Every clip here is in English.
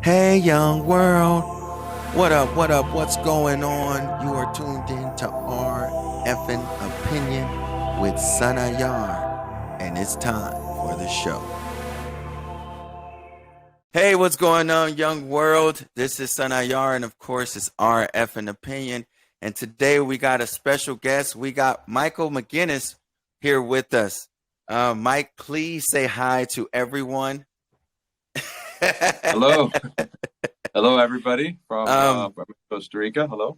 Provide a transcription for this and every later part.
Hey, young world. What up? What up? What's going on? You are tuned in to our effing opinion with Sanayar, and it's time for the show. Hey, what's going on, young world? This is Sanayar, and of course, it's our effing opinion. And today we got a special guest. We got Michael McGinnis here with us. Mike, please say hi to everyone. Hello. Hello, everybody um, from Costa Rica. Hello.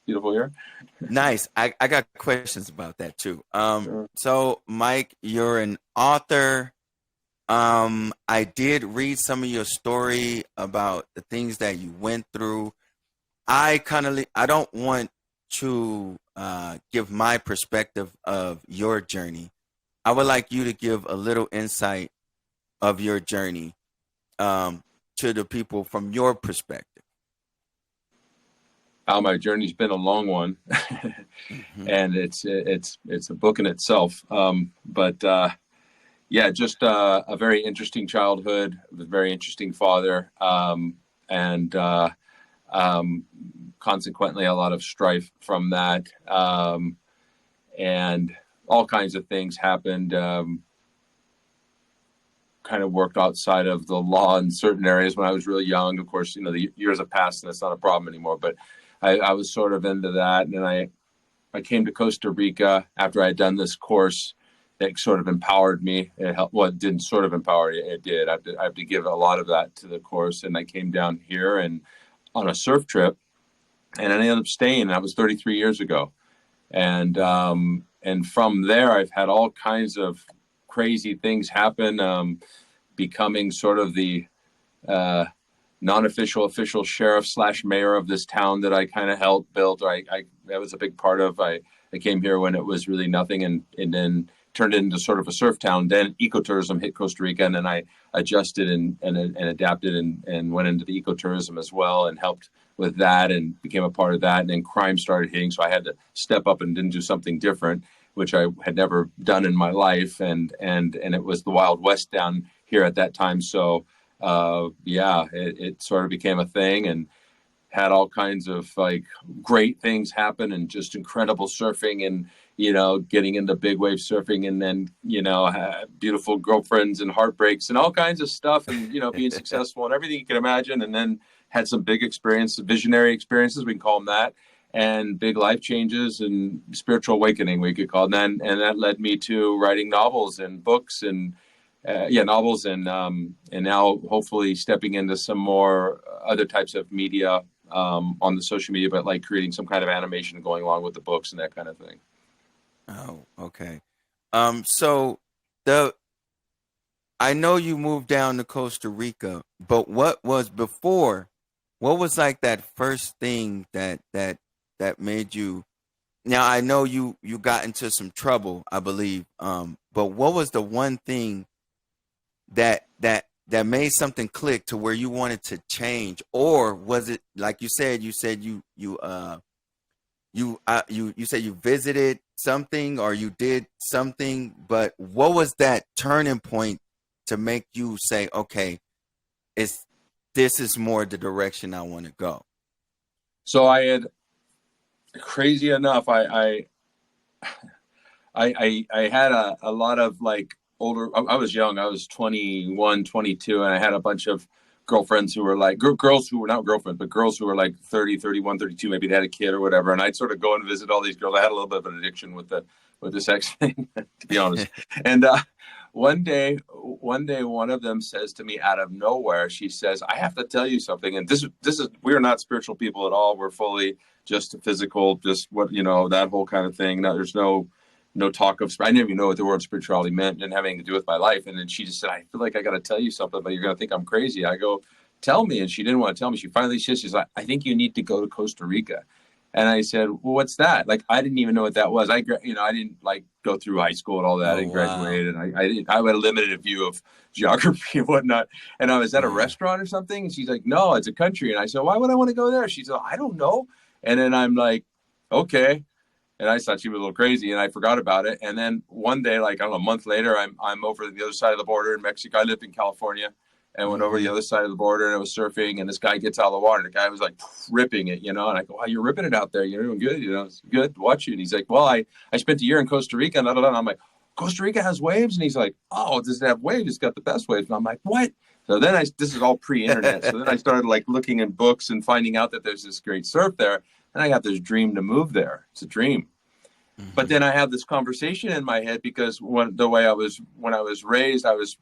Beautiful here. Nice. I got questions about that too. Sure. So Mike, you're an author. I did read some of your story about the things that you went through. I don't want to give my perspective of your journey. I would like you to give a little insight of your journey to the people from your perspective. My journey's been a long one, Hmm. and it's a book in itself. But yeah, just a very interesting childhood with a very interesting father, and consequently a lot of strife from that, and all kinds of things happened. Kind of worked outside of the law in certain areas when I was really young. Of course, the years have passed and that's not a problem anymore. But I was sort of into that, and then I came to Costa Rica after I had done this course. It sort of empowered me. It helped. Well, it didn't sort of empower you. It did. I have to give a lot of that to the course. And I came down here and on a surf trip, and I ended up staying. That was 33 years ago, and from there I've had all kinds of crazy things happen. Becoming sort of the uh, non-official official sheriff slash mayor of this town that I kind of helped build. I that was a big part of. I came here when it was really nothing, and then turned it into sort of a surf town. Then ecotourism hit Costa Rica, and then I adjusted and adapted and went into the ecotourism as well and helped with that and became a part of that. And then crime started hitting, so I had to step up and do something different, which I had never done in my life. And it was the Wild West down here at that time. So yeah, it sort of became a thing and had all kinds of like great things happen and just incredible surfing and getting into big wave surfing, and then beautiful girlfriends and heartbreaks and all kinds of stuff, and being successful and everything you can imagine. And then had some big experiences, visionary experiences, we can call them that, and big life changes and spiritual awakening, we could call it. And that led me to writing novels and books and novels, and now hopefully stepping into some more other types of media on the social media, but like creating some kind of animation going along with the books and that kind of thing. Oh, okay. So the I know you moved down to Costa Rica, but what was before? What was like that first thing that made you? Now I know you got into some trouble, I believe. But what was the one thing that made something click to where you wanted to change, or was it like you said? You said you visited something or you did something, but what was that turning point to make you say, okay, it's this is more the direction I want to go? So I had, crazy enough, I had a lot of like older. I was young. I was 21, 22, and I had a bunch of girlfriends who were like girls who were not girlfriends, but girls who were like 30, 31, 32. Maybe they had a kid or whatever. And I'd sort of go and visit all these girls. I had a little bit of an addiction with the sex thing, to be honest. And one day, one of them says to me out of nowhere, she says, "I have to tell you something." And this is we are not spiritual people at all. We're fully just physical, just what that whole kind of thing. No, there's no talk of. I didn't even know what the word spirituality meant, didn't have anything to do with my life. And then she just said, "I feel like I got to tell you something, but you're going to think I'm crazy." I go, "Tell me." And she didn't want to tell me. She finally says, "She's like, I think you need to go to Costa Rica." And I said, "Well, what's that?" Like, I didn't even know what that was. I didn't like go through high school and all that. I Oh didn't wow. graduate, and I had a limited view of geography and whatnot. And I was at a Yeah. restaurant or something, and she's like, "No, it's a country." And I said, "Why would I want to go there?" She said, "I don't know." And then I'm like, "Okay." And I thought she was a little crazy, and I forgot about it. And then one day, like I don't know, a month later, I'm over the other side of the border in Mexico. I lived in California, and went over to Mm-hmm. the other side of the border, and I was surfing, and this guy gets out of the water. The guy was like ripping it, and I go, "Wow, you're ripping it out there. You're doing good. It's good. Watch you." And he's like, "Well, I spent a year in Costa Rica, and, and I'm like, Costa Rica has waves?" And he's like, "Oh, does it have waves? It's got the best waves." And I'm like, "What?" So then this is all pre-internet. So then I started like looking in books and finding out that there's this great surf there, and I got this dream to move there. It's a dream. But Mm-hmm. then I have this conversation in my head because the way when I was raised, I was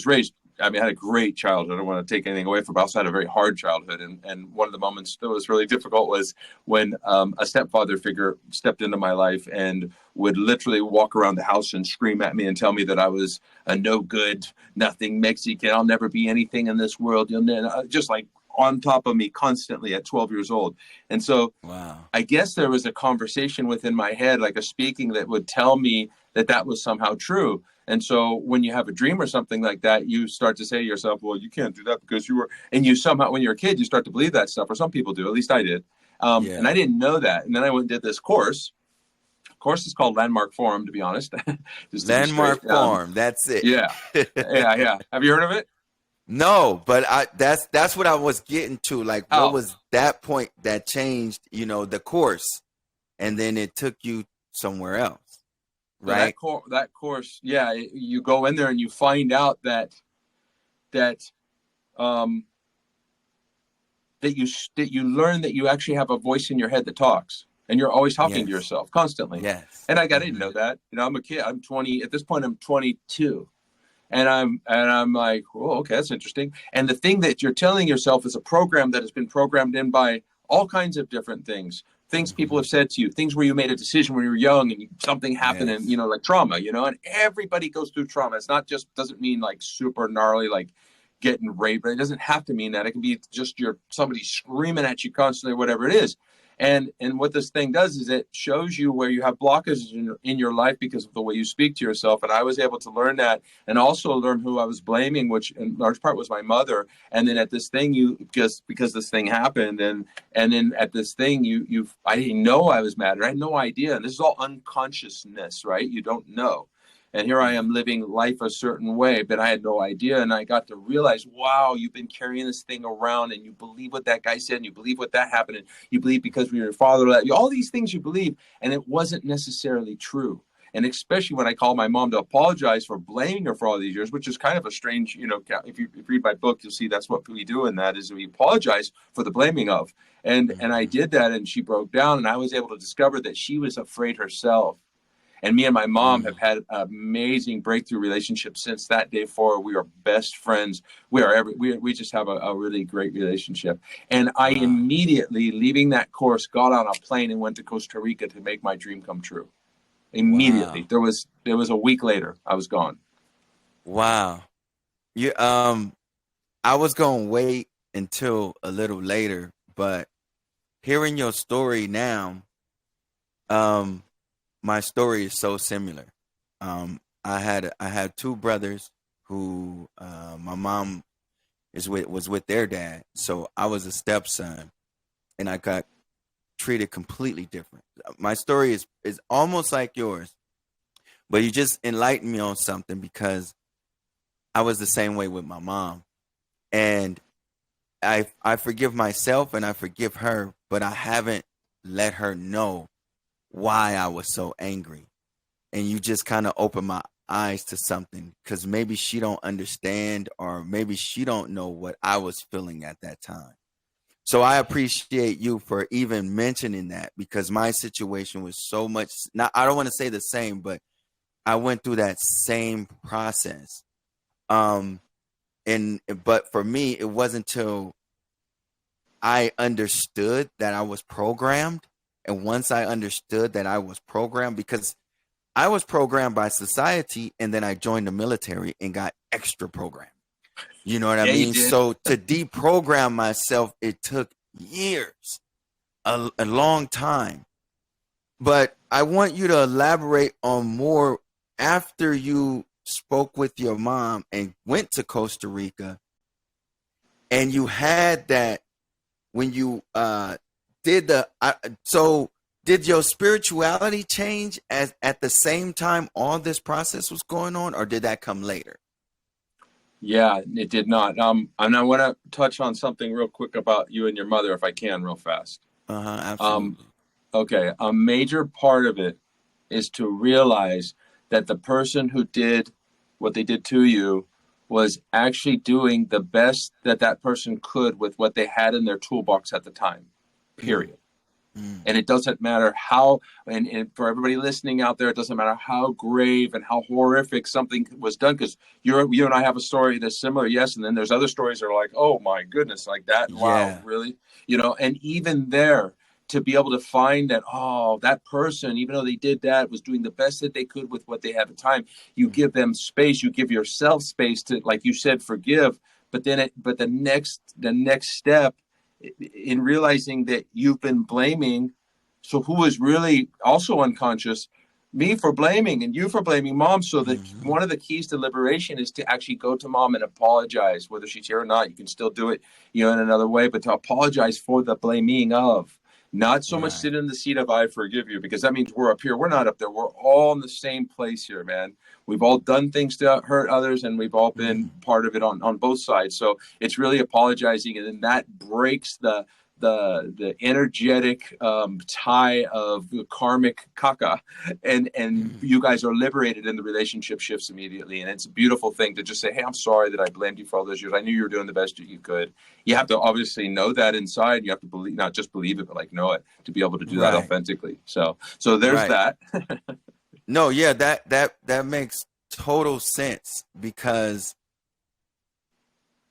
raised. I mean, I had a great childhood. I don't want to take anything away from it. I also had a very hard childhood. And one of the moments that was really difficult was when a stepfather figure stepped into my life and would literally walk around the house and scream at me and tell me that I was a no good, nothing Mexican. I'll never be anything in this world. Just like on top of me constantly at 12 years old. And so Wow. I guess there was a conversation within my head, like a speaking that would tell me that that was somehow true. And so when you have a dream or something like that, you start to say to yourself, well, you can't do that because you were, and you somehow, when you're a kid, you start to believe that stuff, or some people do, at least I did. And Yeah. I didn't know that. And then I went and did this course. The course is called Landmark Forum, to be honest, just to be straight. Landmark Farm. That's it. Yeah. Yeah. Yeah. Have you heard of it? No, but that's what I was getting to. Like, what Oh, was that point that changed, the course, and then it took you somewhere else, so right? that course, yeah, you go in there and you find out that um, that you learn that you actually have a voice in your head that talks, and you're always talking to Yes. yourself constantly. Yes. And I didn't Hmm. know that. I'm a kid. I'm 20 at this point. I'm 22, and I'm like, oh, okay, that's interesting. And the thing that you're telling yourself is a program that has been programmed in by all kinds of different things people Hmm. have said to you, things where you made a decision when you were young and something happened, and Yes. like trauma, and everybody goes through trauma. It's not just, doesn't mean like super gnarly, like getting raped. It doesn't have to mean that. It can be just somebody screaming at you constantly, whatever it is. And what this thing does is it shows you where you have blockages in your life because of the way you speak to yourself. And I was able to learn that, and also learn who I was blaming, which in large part was my mother. And then at this thing, because this thing happened, and then at this thing, I didn't know I was mad. I had no idea. And this is all unconsciousness, right? You don't know. And here I Yeah. am living life a certain way, but I had no idea. And I got to realize, wow, you've been carrying this thing around, and you believe what that guy said, and you believe what that happened, and you believe because we were your father, that all these things you believe, and it wasn't necessarily true. And especially when I called my mom to apologize for blaming her for all these years, which is kind of a strange, if you read my book, you'll see that's what we do in that, is we apologize for the blaming of. And I Hmm. did that, and she broke down, and I was able to discover that she was afraid herself. And me and my mom Mm. have had an amazing breakthrough relationship since that day forward. We are best friends. We just have a really great relationship. And I Wow. immediately, leaving that course, got on a plane and went to Costa Rica to make my dream come true. Immediately. Wow. There was a week later, I was gone. Wow. You I was gonna wait until a little later, but hearing your story now, um, my story is so similar. I had two brothers who my mom was with their dad, so I was a stepson, and I got treated completely different. My story is almost like yours, but you just enlightened me on something because I was the same way with my mom, and I forgive myself and I forgive her, but I haven't let her know why I was so angry. And you just kind of open my eyes to something because maybe she don't understand or maybe she don't know what I was feeling at that time. So I appreciate you for even mentioning that because my situation was so much not, I don't want to say the same, but I went through that same process. Um but for me it wasn't until I understood that I was programmed. And once I understood that I was programmed, because I was programmed by society and then I joined the military and got extra programmed. You know what I Yeah, you mean? did. So to deprogram myself, it took years, a long time. But I want you to elaborate on more after you spoke with your mom and went to Costa Rica and you had that when you did the so did your spirituality change as at the same time all this process was going on or did that come later? Yeah, it did not. And I want to touch on something real quick about you and your mother, if I can, real fast. Uh-huh, Um, absolutely. okay, a major part of it is to realize that the person who did what they did to you was actually doing the best that that person could with what they had in their toolbox at the time. Mm, Period. mm. And it doesn't matter how, and for everybody listening out there, it doesn't matter how grave and how horrific something was done, because you and I have a story that's similar, yes, and then there's other stories that are like, oh my goodness, like that, wow, Yeah. really, and even there, to be able to find that, oh, that person, even though they did that, was doing the best that they could with what they had at the time. You Mm, give them space, you give yourself space to, like you said, forgive. But the next step in realizing that you've been blaming, so who is really also unconscious, me for blaming and you for blaming mom. So that mhm. one of the keys to liberation is to actually go to mom and apologize, whether she's here or not. You can still do it, in another way, but to apologize for the blaming of, not so much Right. sit in the seat of I forgive you, because that means we're up here. We're not up there. We're all in the same place here, man. We've all done things to hurt others, and we've all been Mm, part of it on both sides. So it's really apologizing, and then that breaks the energetic tie of the karmic caca, and mm. you guys are liberated, and the relationship shifts immediately. And it's a beautiful thing to just say, hey, I'm sorry that I blamed you for all those years. I knew you were doing the best that you could. You have to obviously know that inside. You have to believe, not just believe it, but like know it, to be able to do that Right. authentically. So there's Right. that. No, yeah, that makes total sense because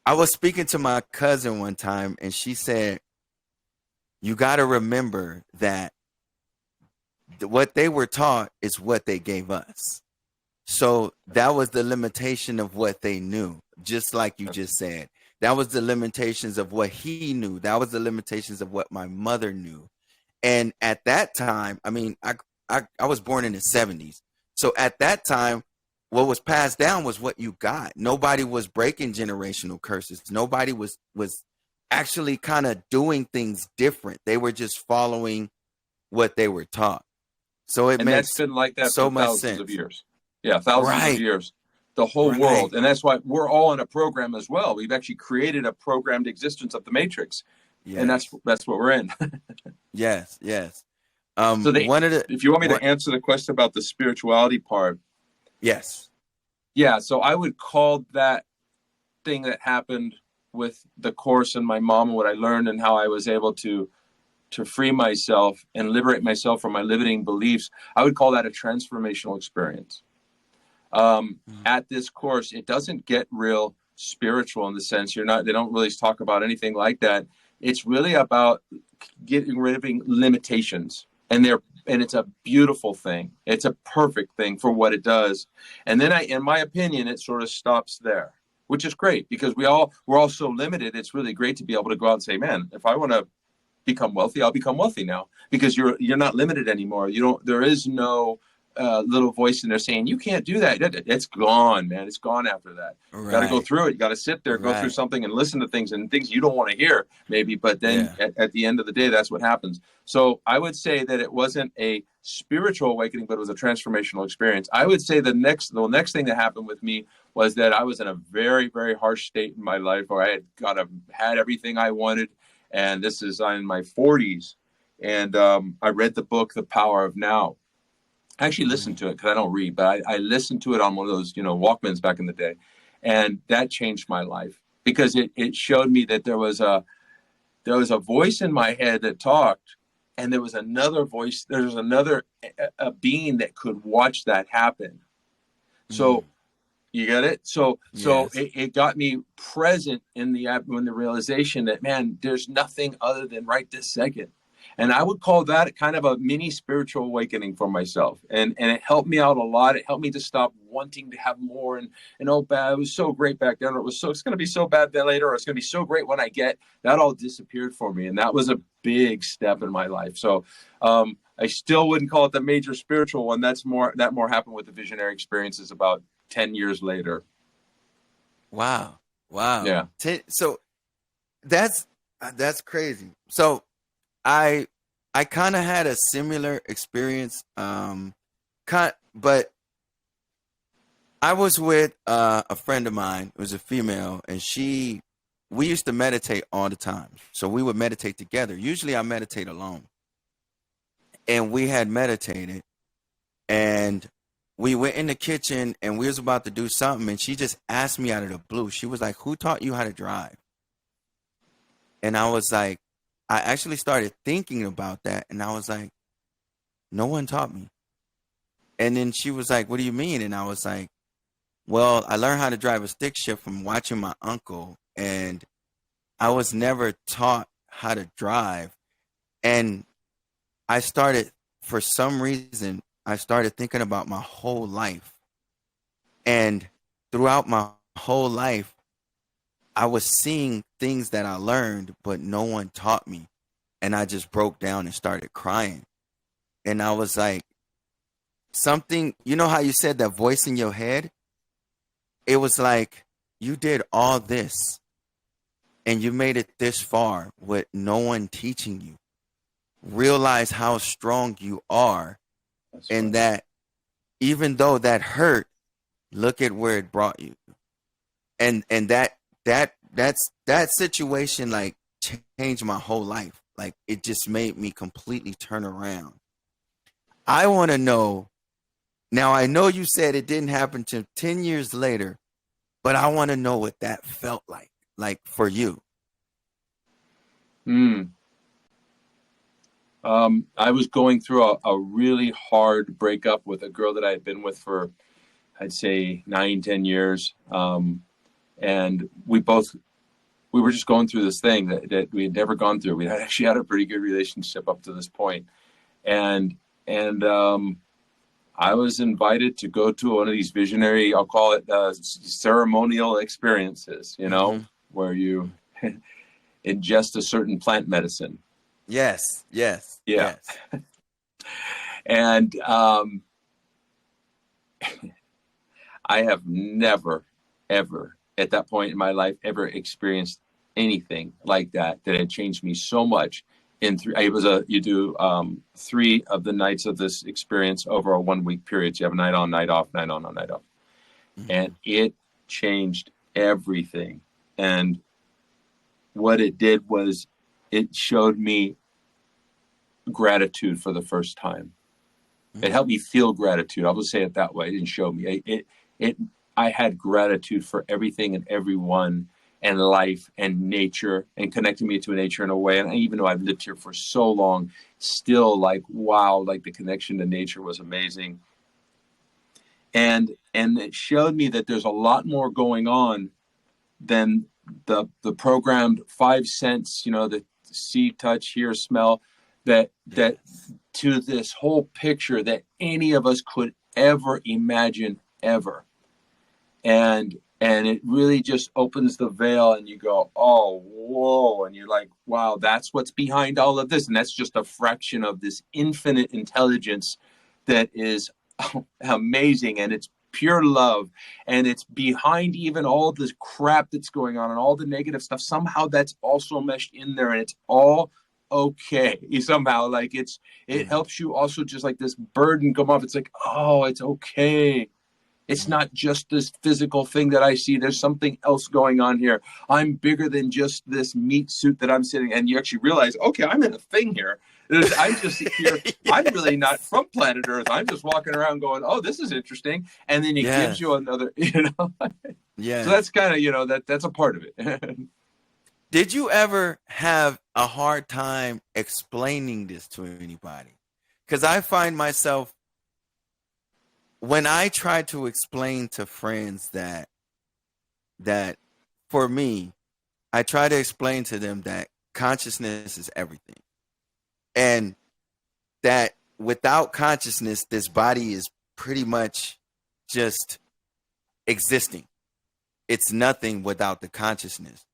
I was speaking to my cousin one time and she said, you got to remember that what they were taught is what they gave us. So that was the limitation of what they knew, just like you just said. That was the limitations of what he knew. That was the limitations of what my mother knew. And at that time, I mean, I was born in the 70s. So at that time, what was passed down was what you got. Nobody was breaking generational curses. Nobody was actually kind of doing things different. They were just following what they were taught. So it And that's makes been like that for so much thousands of sense. years. Yeah, thousands of Right. years. The whole Right. world. And that's why we're all in a program as well. We've actually created a programmed existence of the matrix. And that's Yes. that's what we're in. Yes. Yes. So One of the if you want me one to answer the question about the spirituality part, yes. yeah, so I would call that thing that happened with the course and my mom and what I learned and how I was able to free myself and liberate myself from my limiting beliefs. I would call that a transformational experience. Mhm. At this course, it doesn't get real spiritual in the sense you're not. They don't really talk about anything like that. It's really about getting rid of limitations, and it's a beautiful thing. It's a perfect thing for what it does. And then in my opinion, it sort of stops there, which is great because we're all so limited. It's really great to be able to go out and say, man, if I want to become wealthy, I'll become wealthy now, because you're not limited anymore. You don't. There is no little voice in there saying you can't do that. It's gone, man. It's gone after that. You got to go Right. through it. You got to sit there, go through Right. something, and listen to things you don't want to hear, maybe. But then Yeah. at the end of the day, that's what happens. So I would say that it wasn't a spiritual awakening, but it was a transformational experience. I would say the next thing that happened with me was that I was in a very, very harsh state in my life where I had everything I wanted, and this is in my 40s. And I read the book The Power of Now. I actually listened Mm. to it because I don't read, but I listened to it on one of those Walkmans back in the day, and that changed my life because it showed me that there was a voice in my head that talked, and there was another voice. There was another a being that could watch that happen. So Mm. you get it? So Yes. it got me present in the realization that, man, there's nothing other than right this second. And I would call that kind of a mini spiritual awakening for myself. And it helped me out a lot. It helped me to stop wanting to have more and oh bad. It was so great back then. Or it's gonna be so bad then later, or it's gonna be so great when I get that all disappeared for me. And that was a big step in my life. So I still wouldn't call it the major spiritual one. That more happened with the visionary experiences about 10 years later. Wow. Wow. Yeah. So that's that's crazy. So I I kind of had a similar experience. But I was with a friend of mine. It was a female, and we used to meditate all the time. So we would meditate together. Usually I meditate alone. And we had meditated, and we went in the kitchen, and we was about to do something, and she just asked me out of the blue. She was like, "Who taught you how to drive?" And I was like, I actually started thinking about that, and I was like, no one taught me. And then she was like, "What do you mean?" And I was like, well, I learned how to drive a stick shift from watching my uncle, and I was never taught how to drive. And I started, for some reason, I started thinking about my whole life. And throughout my whole life, I was seeing things that I learned, but no one taught me. And I just broke down and started crying. And I was like, something, you know how you said that voice in your head? It was like, you did all this and you made it this far with no one teaching you. Realize how strong you are, That's and right. that even though that hurt, look at where it brought you. And that situation like changed my whole life. Like it just made me completely turn around. I want to know now. I know you said it didn't happen to 10 years later, but I want to know what that felt like for you. Mm. I was going through a really hard breakup with a girl that I had been with for, I'd say, 9, 10 years. And we were just going through this thing that we had never gone through. We had actually had a pretty good relationship up to this point. And, and I was invited to go to one of these visionary, I'll call it ceremonial experiences, Mm-hmm. where you ingest a certain plant medicine. Yes, yes, Yeah. yes. And I have never, ever, at that point in my life, ever experienced anything like that had changed me so much. In three, it was you do 3 of the nights of this experience over a 1 week period. So you have a night on, night off, night on, night off, Mm-hmm. and it changed everything. And what it did was it showed me gratitude for the first time. It helped me feel gratitude. I'll just say it that way. It didn't show me. It I had gratitude for everything and everyone and life and nature, and connecting me to nature in a way. And even though I've lived here for so long, still like, wow, like the connection to nature was amazing. And it showed me that there's a lot more going on than the programmed 5 sense, the see, touch, hear, smell, that Yes. to this whole picture that any of us could ever imagine ever. And it really just opens the veil, and you go, oh, whoa, and you're like, wow, that's what's behind all of this. And that's just a fraction of this infinite intelligence that is amazing, and it's pure love, and it's behind even all this crap that's going on and all the negative stuff. Somehow that's also meshed in there, and it's all okay. Somehow, like it Mm-hmm. helps you also, just like this burden come off. It's like, oh, it's okay. It's Mm-hmm. not just this physical thing that I see. There's something else going on here. I'm bigger than just this meat suit that I'm sitting. And you actually realize, okay, I'm in a thing here. I'm just here. I'm really not Yes. from planet Earth. I'm just walking around going, oh, this is interesting. And then it gives you Yes. another, So Yes. that's kind of, that's a part of it. Did you ever have a hard time explaining this to anybody? Because I find myself, when I try to explain to friends that for me, I try to explain to them that consciousness is everything. And that without consciousness, this body is pretty much just existing. It's nothing without the consciousness.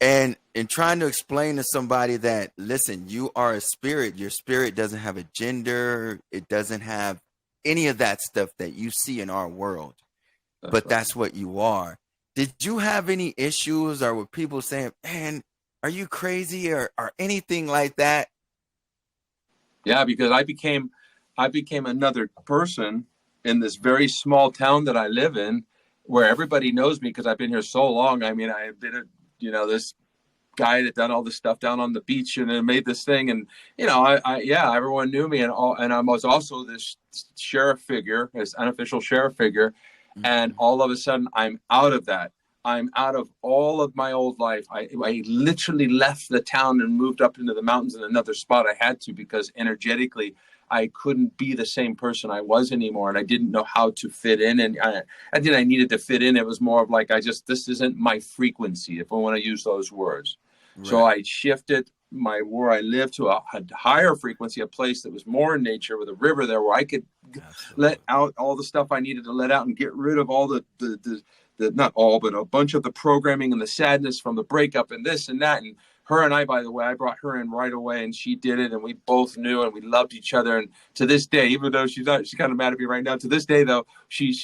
And in trying to explain to somebody that, listen, you are a spirit, your spirit doesn't have a gender, it doesn't have any of that stuff that you see in our world, That's but right. that's what you are. Did you have any issues, or were people saying, man, are you crazy, or anything like that? Yeah, because I became another person in this very small town that I live in, where everybody knows me because I've been here so long. I mean, I've been, this guy that done all this stuff down on the beach and made this thing, and yeah, everyone knew me, and I was also this sheriff figure, this unofficial sheriff figure, and Mhm. all of a sudden I'm out of that. I'm out of all of my old life. I literally left the town and moved up into the mountains in another spot. I had to, because energetically I couldn't be the same person I was anymore, and I didn't know how to fit in. And I needed to fit in. It was more of like, this isn't my frequency, if I want to use those words. So Right. I shifted where I lived to a higher frequency, a place that was more in nature with a river there, where I could let Absolutely. out all the stuff I needed to let out and get rid of all the not all, but a bunch of the programming and the sadness from the breakup and this and that. And her and I, by the way, I brought her in right away, and she did it, and we both knew, and we loved each other. And to this day, even though she's kind of mad at me right now, to this day though,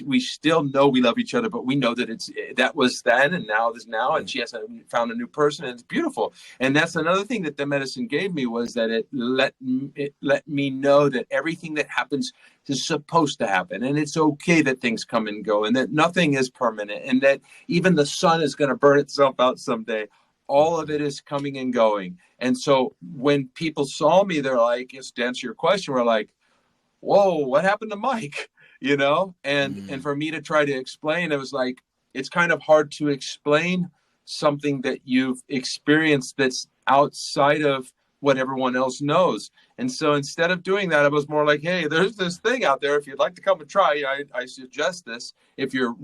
we still know we love each other, but we know that that was then, and now is now, and Mm. she has found a new person, and it's beautiful. And that's another thing that the medicine gave me, was that it let me know that everything that happens is supposed to happen, and it's okay that things come and go, and that nothing is permanent, and that even the sun is going to burn itself out someday. All of it Mhm. is coming and going. And so when people saw me, they're like, just to answer your question, we're like, whoa, what happened to Mike? And Mm. for me to try to explain, it was like, it's kind of hard to explain something that you've experienced that's outside of what everyone else knows. And so instead of doing that, I was more like, hey, there's this thing out there. If you'd like to come and try, I suggest this. If you're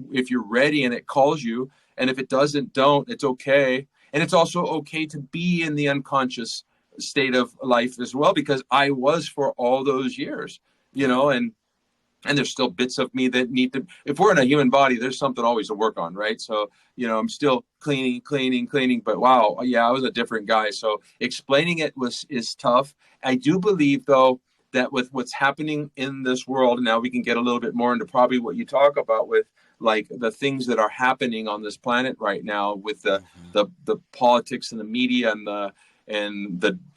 ready and it calls you, and if it doesn't, don't. It's okay. And it's also okay to be in the unconscious state of life as well, because I was for all those years, Yeah. and there's still bits of me that need to, if we're in a human body, there's something always to work on, right? So I'm still cleaning, but wow, yeah, I was a different guy. So explaining it is tough. I do believe though that with what's happening in this world now, we can get a little bit more into probably what you talk about with like the things that are happening on this planet right now, with Mhm. the politics and the media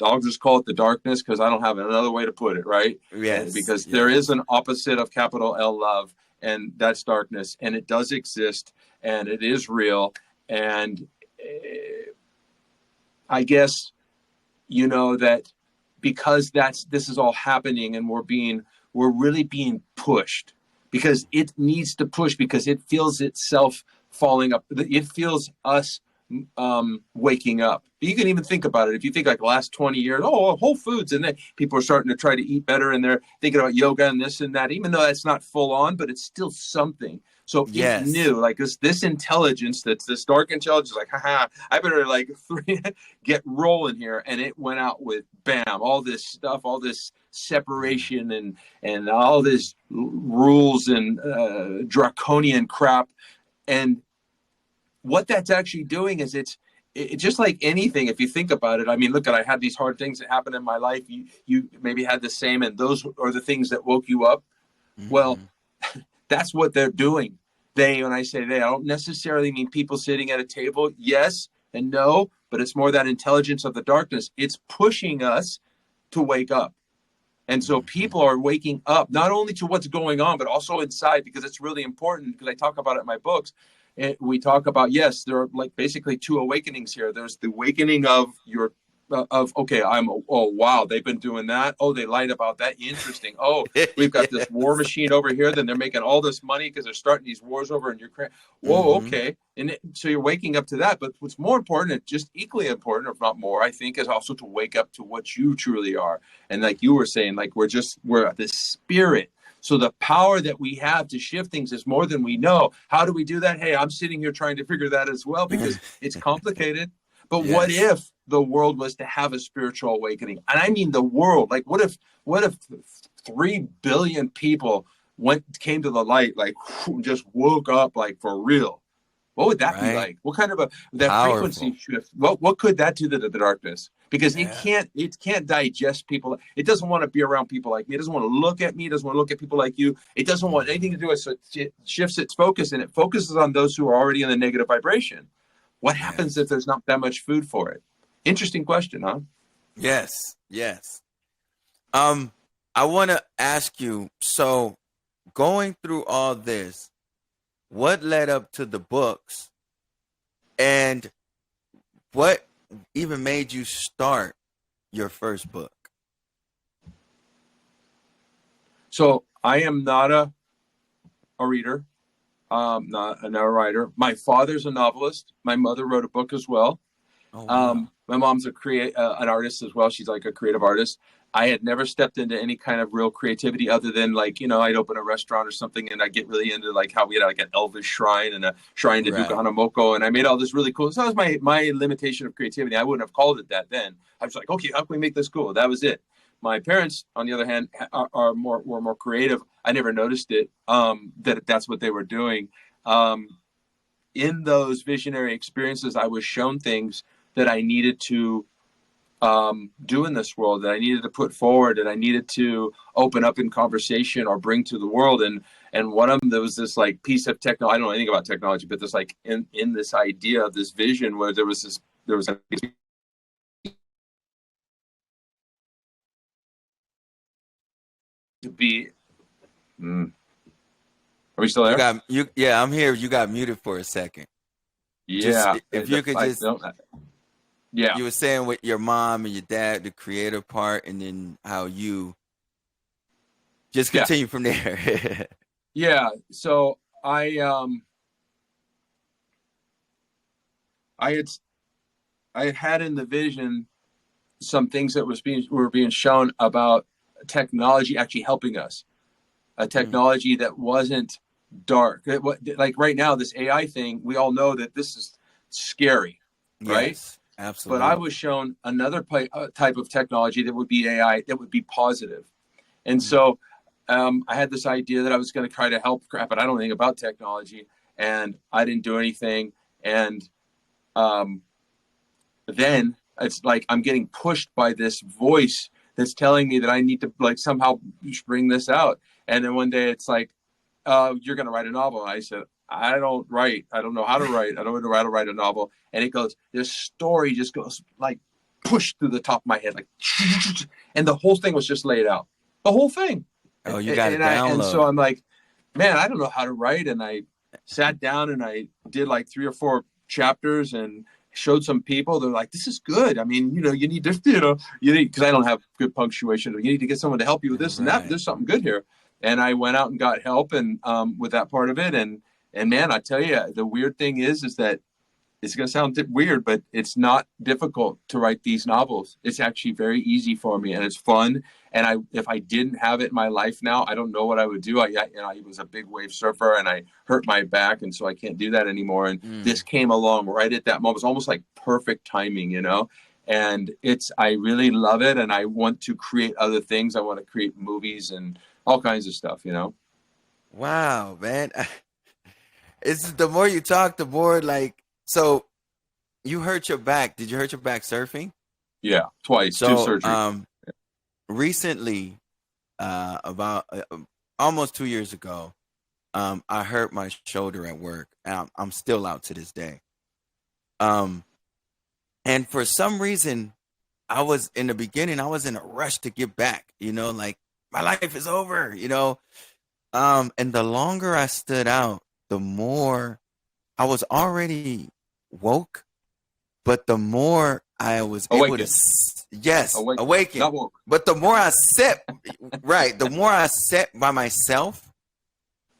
I'll just call it the darkness, because I don't have another way to put it, right? Yes. Because there is Yes. an opposite of capital L love, and that's darkness, and it does exist, and it is real. And I guess that because this is all happening, and we're really being pushed, because it needs to push, because it feels itself falling up. It feels us waking up. You can even think about it. If you think like the last 20 years, oh, Whole Foods, and then people are starting to try to eat better, and they're thinking about yoga and this and that, even though that's not full on, but it's still something. So it Yes. knew, like, this intelligence, that's this dark intelligence, like, haha, I better like get rolling here. And it went out with bam, all this stuff, all this Mm. separation, and all this rules and draconian crap. And what that's actually doing is it just like anything, if you think about it. I mean, look, I had these hard things that happened in my life. You maybe had the same, and those are the things that woke you up. Well, Mhm. that's what they're doing. When I say they, I don't necessarily mean people sitting at a table. Yes and no, but it's more that intelligence of the darkness. It's pushing us to wake up. And so Mhm. people are waking up not only to what's going on, but also inside, because it's really important, because I talk about it in my books. And we talk about, yes, there are like basically two awakenings here. There's the awakening of okay, oh wow, they've been doing that. Oh, they lied about that. Interesting. Oh, we've got this war Yes. machine over here. Then they're making all this money because they're starting these wars over in Ukraine. Whoa, Mhm. okay. So you're waking up to that. But what's more important, and just equally important, if not more, I think, is also to wake up to what you truly are. And like you were saying, like we're the spirit. So the power that we have to shift things is more than we know. How do we do that? Hey, I'm sitting here trying to figure that as well, because it's complicated. But what Yes. if the world was to have a spiritual awakening? And I mean the world. Like what if 3 billion people came to the light, like just woke up, like for real? What would that be Right. like? What kind of that frequency Powerful. shift? What could that do to the darkness? Because Yeah. it can't digest people. It doesn't want to be around people like me. It doesn't want to look at me. It doesn't want to look at people like you. It doesn't want anything Mhm. to do with it. So it shifts its focus, and it focuses on those who are already in the negative vibration. What happens if Yes. there's not that much food for it? Interesting question, huh? Yes. Yes. Um, I want to ask you, so going through all this, what led up to the books, and what even made you start your first book? So I am not a reader, not a writer. My father's a novelist. My mother wrote a book as well. Oh wow. My mom's an artist as well. She's like a creative artist. I had never stepped into any kind of real creativity other than like, I'd open a restaurant or something and I get really into like how we had like an Elvis shrine and a shrine to Duke Right. Hanamoko. And I made all this really cool. So that was my limitation of creativity. I wouldn't have called it that then. I was like, okay, how can we make this cool? That was it. My parents, on the other hand, were more creative. I never noticed it, that's what they were doing. Um, in those visionary experiences, I was shown things that I needed to do in this world, that I needed to put forward, that I needed to open up in conversation or bring to the world. And one of them, there was this like piece of technology. I don't know anything about technology, but this like in this idea of this vision where there was a to be. Mm, are we still You there? got you. Yeah, I'm here. You got muted for a second. Just Yeah, if you could I just, don't. Yeah, you were saying with your mom and your dad, the creative part, and then how you just yeah, continue from there. yeah. So I had I had in the vision some things that were being shown about technology actually helping us. A Mm, technology that wasn't dark. Like right now, this AI thing, we all know that this is scary, right? yes, But I absolutely. was shown another type of technology that would be AI that would be positive. And Mm, so I had this idea that I was going to try to help crap, but I don't know anything about technology, and I didn't do anything. And um, then it's like I'm getting pushed by this voice that's telling me that I need to like somehow bring this out. And then one day it's like, you're going to write a novel. And I said, I don't write. I don't know how to write. I don't know how to write a novel. And it goes, this story just goes like pushed through the top of my head, like, and the whole thing was just laid out, the whole thing. oh, you got it And so downloaded. I'm like, man, I don't know how to write. And I sat down and I did like 3 or 4 chapters and showed some people. They're like, this is good. I mean, you need to, you need, because I don't have good punctuation. You need to get someone to help you with this and that. Right. There's something good here. And I went out and got help and with that part of it. And man, I tell you, the weird thing is that it's going to sound weird, but it's not difficult to write these novels. It's actually very easy for me, and it's fun. And if I didn't have it in my life now, I don't know what I would do. I was a big wave surfer, and I hurt my back, and so I can't do that anymore. And Mm. this came along right at that moment. It was almost like perfect timing. And I really love it, and I want to create other things. I want to create movies and all kinds of stuff. Wow, man. It's the more you talk, the more like. So you hurt your back. Did you hurt your back surfing? Yeah, twice, two So surgeries. recently, about almost 2 years ago, I hurt my shoulder at work. And I'm still out to this day. Um, and for some reason, I was in the beginning, I was in a rush to get back. Like my life is over. And the longer I stood out, the more I was already woke, but the more I was able to, Awaken, yes, awaken, awaken. not woke. But the more I sat, right, the more I sat by myself,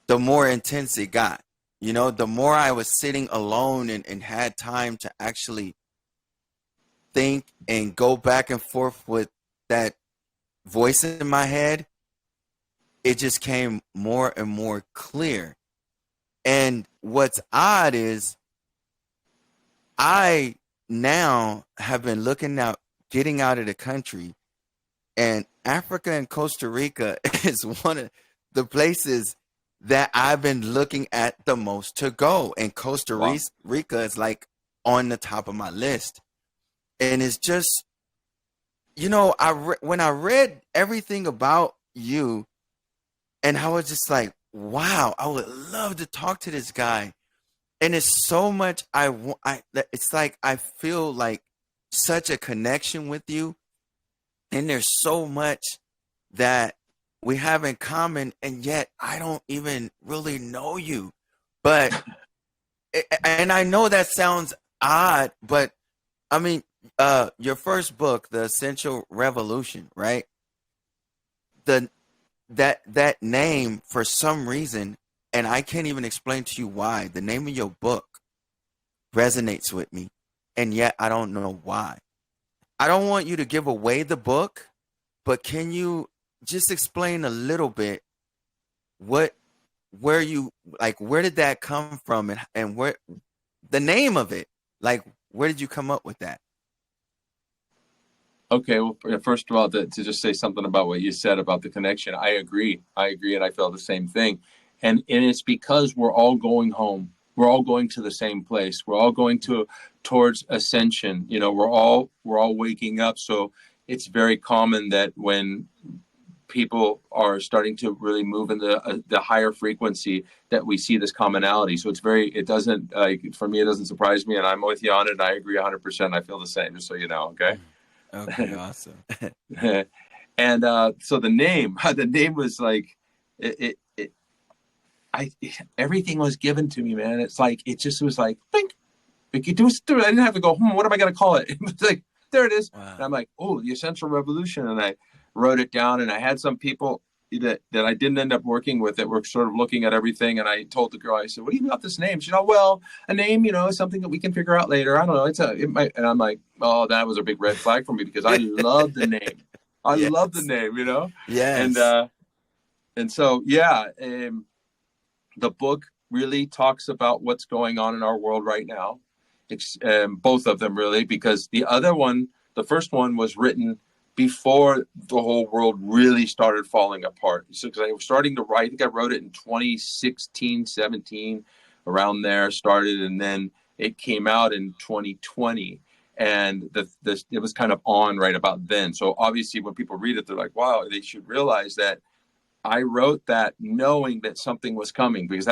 the more intense it got. The more I was sitting alone and had time to actually think and go back and forth with that voice in my head, it just came more and more clear. And what's odd is I now have been looking out, getting out of the country, and Africa and Costa Rica is one of the places that I've been looking at the most to go. And Costa Wow. Rica is like on the top of my list. And it's just, when I read everything about you, and I was just like, wow, I would love to talk to this guy. And it's so much it's like I feel like such a connection with you, and there's so much that we have in common, and yet I don't even really know you. But and I know that sounds odd, but I mean, your first book, The Essential Revolution, right? The that name for some reason, and I can't even explain to you why. The name of your book resonates with me, and yet I don't know why. I don't want you to give away the book, but can you just explain a little bit what where you like where did that come from, and where the name of it, like where did you come up with that? Okay, well, first of all, to just say something about what you said about the connection, I agree. I agree, and I feel the same thing. And it's because we're all going home. We're all going to the same place. We're all going to towards ascension. You know, we're all waking up. So it's very common that when people are starting to really move in the higher frequency, that we see this commonality. So it doesn't, for me, it doesn't surprise me, and I'm with you on it. And I agree 100%. I feel the same, just so you know. Okay. Okay, awesome. And so the name, the name was like, it I everything was given to me, man. It's like it just was like, think, like it was. I didn't have to go. What am I gonna call it? It was like, there it is. And Wow. I'm like, oh, the Essential Revolution, and I wrote it down. And I had some people that I didn't end up working with that were sort of looking at everything. And I told the girl, I said, what do you about this name? She said, well, a name, is something that we can figure out later. I don't know. It might. And I'm like, oh, that was a big red flag for me because I love the name. I love the Yes. name. And Yes. so yeah, the book really talks about what's going on in our world right now. Both of them really, because the first one was written before the whole world really started falling apart. So because I was starting to write, I think I wrote it in 2016, 17, around there started, and then it came out in 2020. And it was kind of on right about then. So obviously when people read it, they're like, wow, they should realize that I wrote that knowing that something was coming, because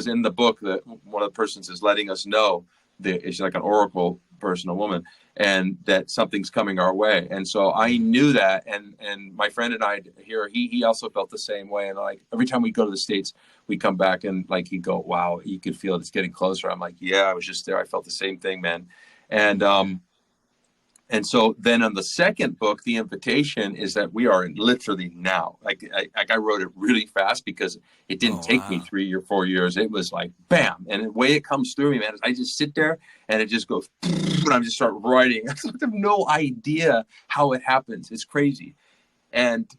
in the book that one of the persons is letting us know that it's like an oracle person, a woman, and that something's coming our way. And so I knew that, and my friend and I here, he also felt the same way. And like every time we go to the States, we come back and like he'd go, wow, you could feel it's getting closer. I'm like, yeah, I was just there. I felt the same thing, man. And Yeah. so then on the second book, The Invitation, is that we are in literally now. I wrote it really fast because it didn't Oh take me wow. 3 or 4 years. It was like bam, and the way it comes through me, man, is I just sit there and it just goes, and I just start writing. I have no idea how it happens. It's crazy, and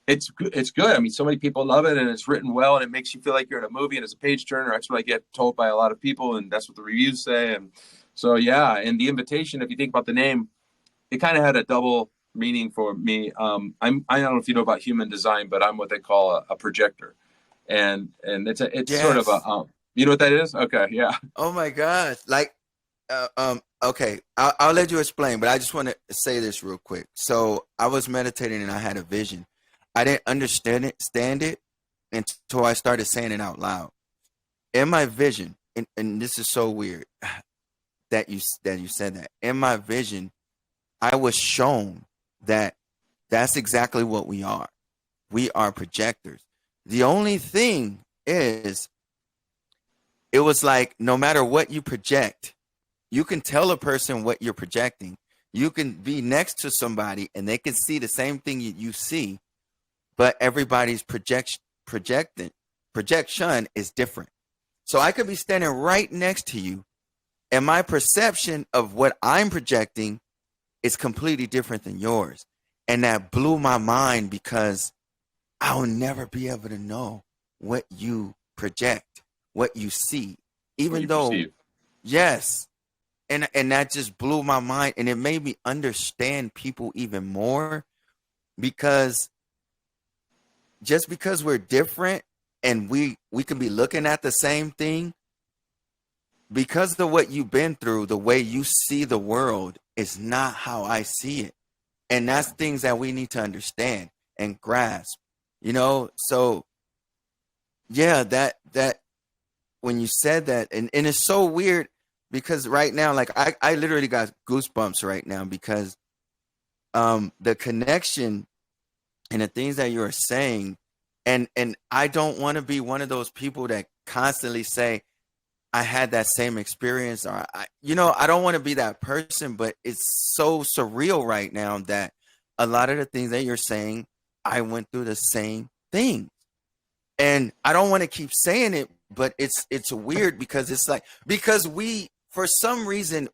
it's good. I mean, so many people love it, and it's written well, and it makes you feel like you're in a movie, and it's a page turner. That's what I get told by a lot of people, and that's what the reviews say. And so yeah, and The Invitation, if you think about the name, it kind of had a double meaning for me. I don't know if you know about human design, but I'm what they call a projector, and it's sort of a Yes. you know what that is? Okay, yeah. Oh my gosh. Like, okay, I'll let you explain, but I just want to say this real quick. So I was meditating and I had a vision. I didn't stand it until I started saying it out loud. In my vision, and this is so weird that you said that. In my vision, I was shown that that's exactly what we are. We are projectors. The only thing is, it was like no matter what you project, you can tell a person what you're projecting. You can be next to somebody and they can see the same thing you see, but everybody's projection is different. So I could be standing right next to you, and my perception of what I'm projecting is completely different than yours. And that blew my mind because I'll never be able to know what you project, what you see. What Even you though, perceive. yes, and that just blew my mind, and it made me understand people even more, because just because we're different and we can be looking at the same thing, because of what you've been through, the way you see the world is not how I see it. And that's things that we need to understand and grasp, So yeah, that when you said that, and it's so weird because right now, like I literally got goosebumps right now because the connection and the things that you are saying. And I don't want to be one of those people that constantly say I had that same experience, or I don't want to be that person, but it's so surreal right now that a lot of the things that you're saying, I went through the same thing. And I don't want to keep saying it, but it's weird because it's like, because we, for some reason,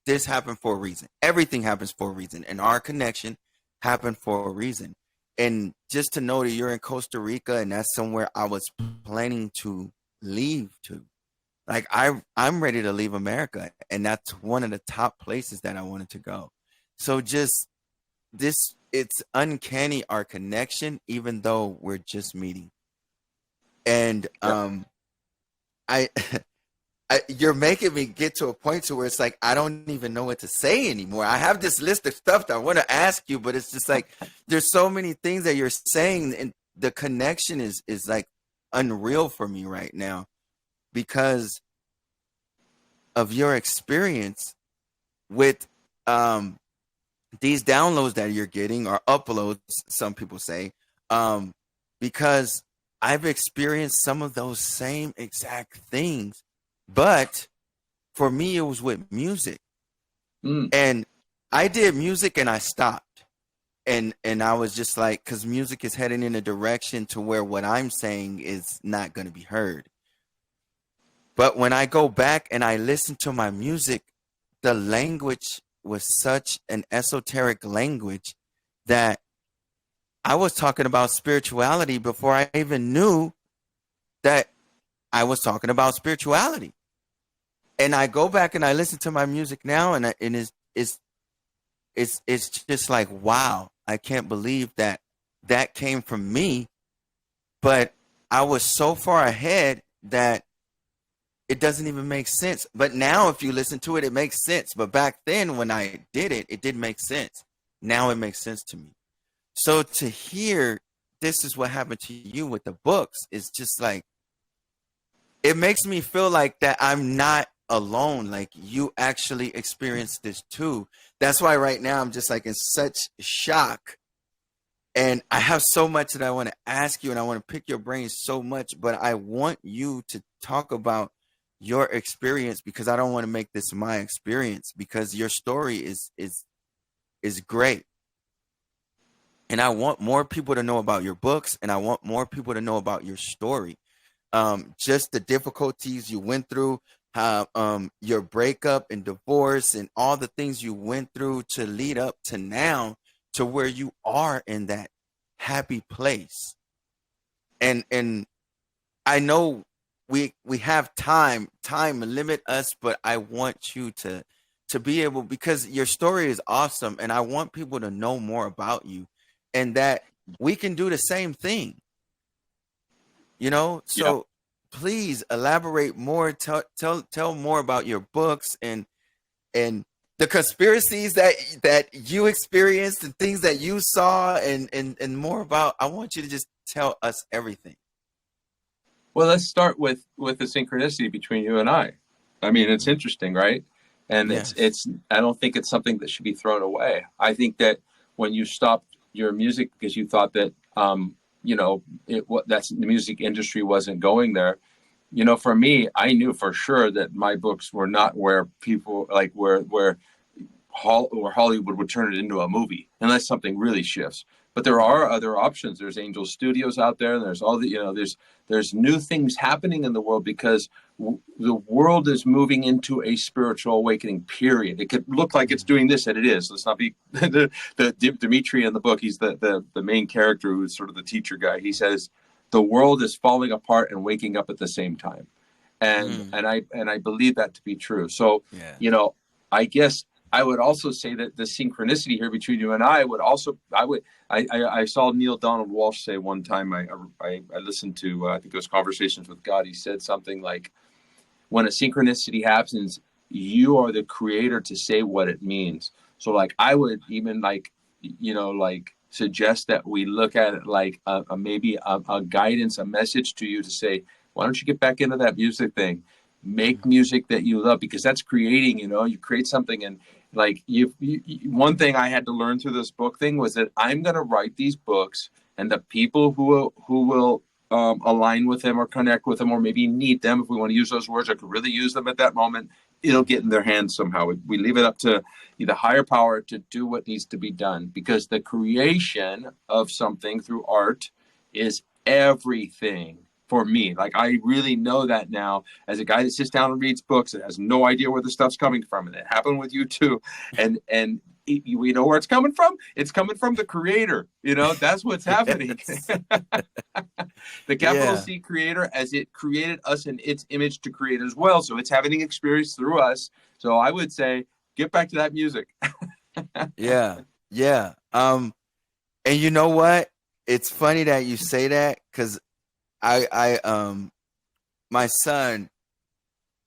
this happened for a reason. Everything happens for a reason, and our connection happened for a reason. And just to know that you're in Costa Rica and that's somewhere I was planning to leave to. Like, I'm ready to leave America, and that's one of the top places that I wanted to go. So just this, it's uncanny, our connection, even though we're just meeting. And Yep. I, you're making me get to a point to where it's like I don't even know what to say anymore. I have this list of stuff that I want to ask you, but it's just like there's so many things that you're saying, and the connection is like unreal for me right now because of your experience with these downloads that you're getting, or uploads, some people say, um, because I've experienced some of those same exact things, but for me, it was with music. Mm. And I did music and I stopped. And I was just like, because music is heading in a direction to where what I'm saying is not going to be heard. But when I go back and I listen to my music, the language was such an esoteric language that I was talking about spirituality before I even knew that I was talking about spirituality. And I go back and I listen to my music now, and it's just like, wow, I can't believe that that came from me. But I was so far ahead that it doesn't even make sense. But now, if you listen to it, it makes sense. But back then, when I did it, it didn't make sense. Now it makes sense to me. So to hear this is what happened to you with the books is just like, it makes me feel like that I'm not alone. Like, you actually experienced this too. That's why right now I'm just like in such shock. And I have so much that I want to ask you, and I want to pick your brain so much, but I want you to talk about your experience, because I don't want to make this my experience, because your story is great. And I want more people to know about your books, and I want more people to know about your story. Just the difficulties you went through, how your breakup and divorce, and all the things you went through to lead up to now, to where you are in that happy place. And I know we have time limit us, but I want you to be able, because your story is awesome, and I want people to know more about you, and that we can do the same thing, Yeah. so please elaborate more, tell more about your books, and the conspiracies that you experienced, and things that you saw, and more about. I want you to just tell us everything. Well, let's start with the synchronicity between you and I. I mean, it's interesting, right? And Yes. it's I don't think it's something that should be thrown away. I think that when you stopped your music because you thought that that's the music industry wasn't going there. For me, I knew for sure that my books were not where people like where or Hollywood would turn it into a movie unless something really shifts. But there Mm-hmm. are other options. There's Angel Studios out there, and there's all the there's new things happening in the world because the world is moving into a spiritual awakening. Period. It could look like it's doing this, and it is. Let's not be the Dimitri in the book. He's the main character who's sort of the teacher guy. He says the world is falling apart and waking up at the same time, and Mm. I believe that to be true. So Yeah. I guess I would also say that the synchronicity here between you and I saw Neil Donald Walsh say one time, I listened to, I think it was Conversations with God. He said something like, when a synchronicity happens, you are the creator to say what it means. So like, I would even like suggest that we look at it like maybe a guidance, a message to you to say, why don't you get back into that music thing? Make music that you love, because that's creating, you create something. And like one thing I had to learn through this book thing was that I'm going to write these books and the people who will align with him or connect with him or maybe need them, if we want to use those words, or could really use them at that moment, it'll get in their hands somehow. We leave it up to the higher power to do what needs to be done, because the creation of something through art is everything for me. Like, I really know that now as a guy that sits down and reads books and has no idea where the stuff's coming from. And it happened with you too. And we know where it's coming from. It's coming from the creator. That's what's happening. Yes. The capital Yeah. C creator, as it created us in its image to create as well. So it's having experience through us. So I would say, get back to that music. Yeah. Yeah. And you know what? It's funny that you say that, because my son,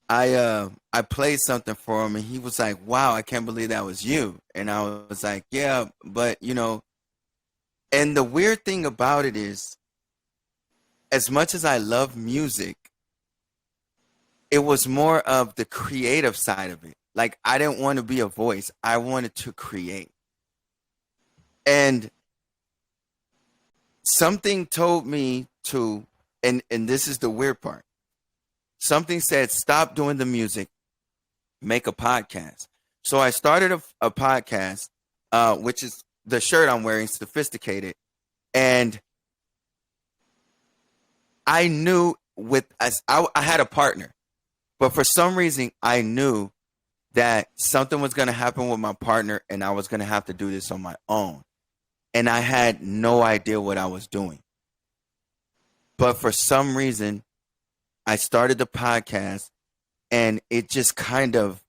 I played something for him and he was like, "Wow, I can't believe that was you." And I was like, "Yeah, but and the weird thing about it is, as much as I love music, it was more of the creative side of it. Like, I didn't want to be a voice. I wanted to create. And something told me to, and this is the weird part. Something said, stop doing the music, make a podcast. So I started a podcast, which is the shirt I'm wearing, Sophisticated. And I knew I had a partner, but for some reason I knew that something was going to happen with my partner and I was going to have to do this on my own. And I had no idea what I was doing. But for some reason, I started the podcast and it just kind of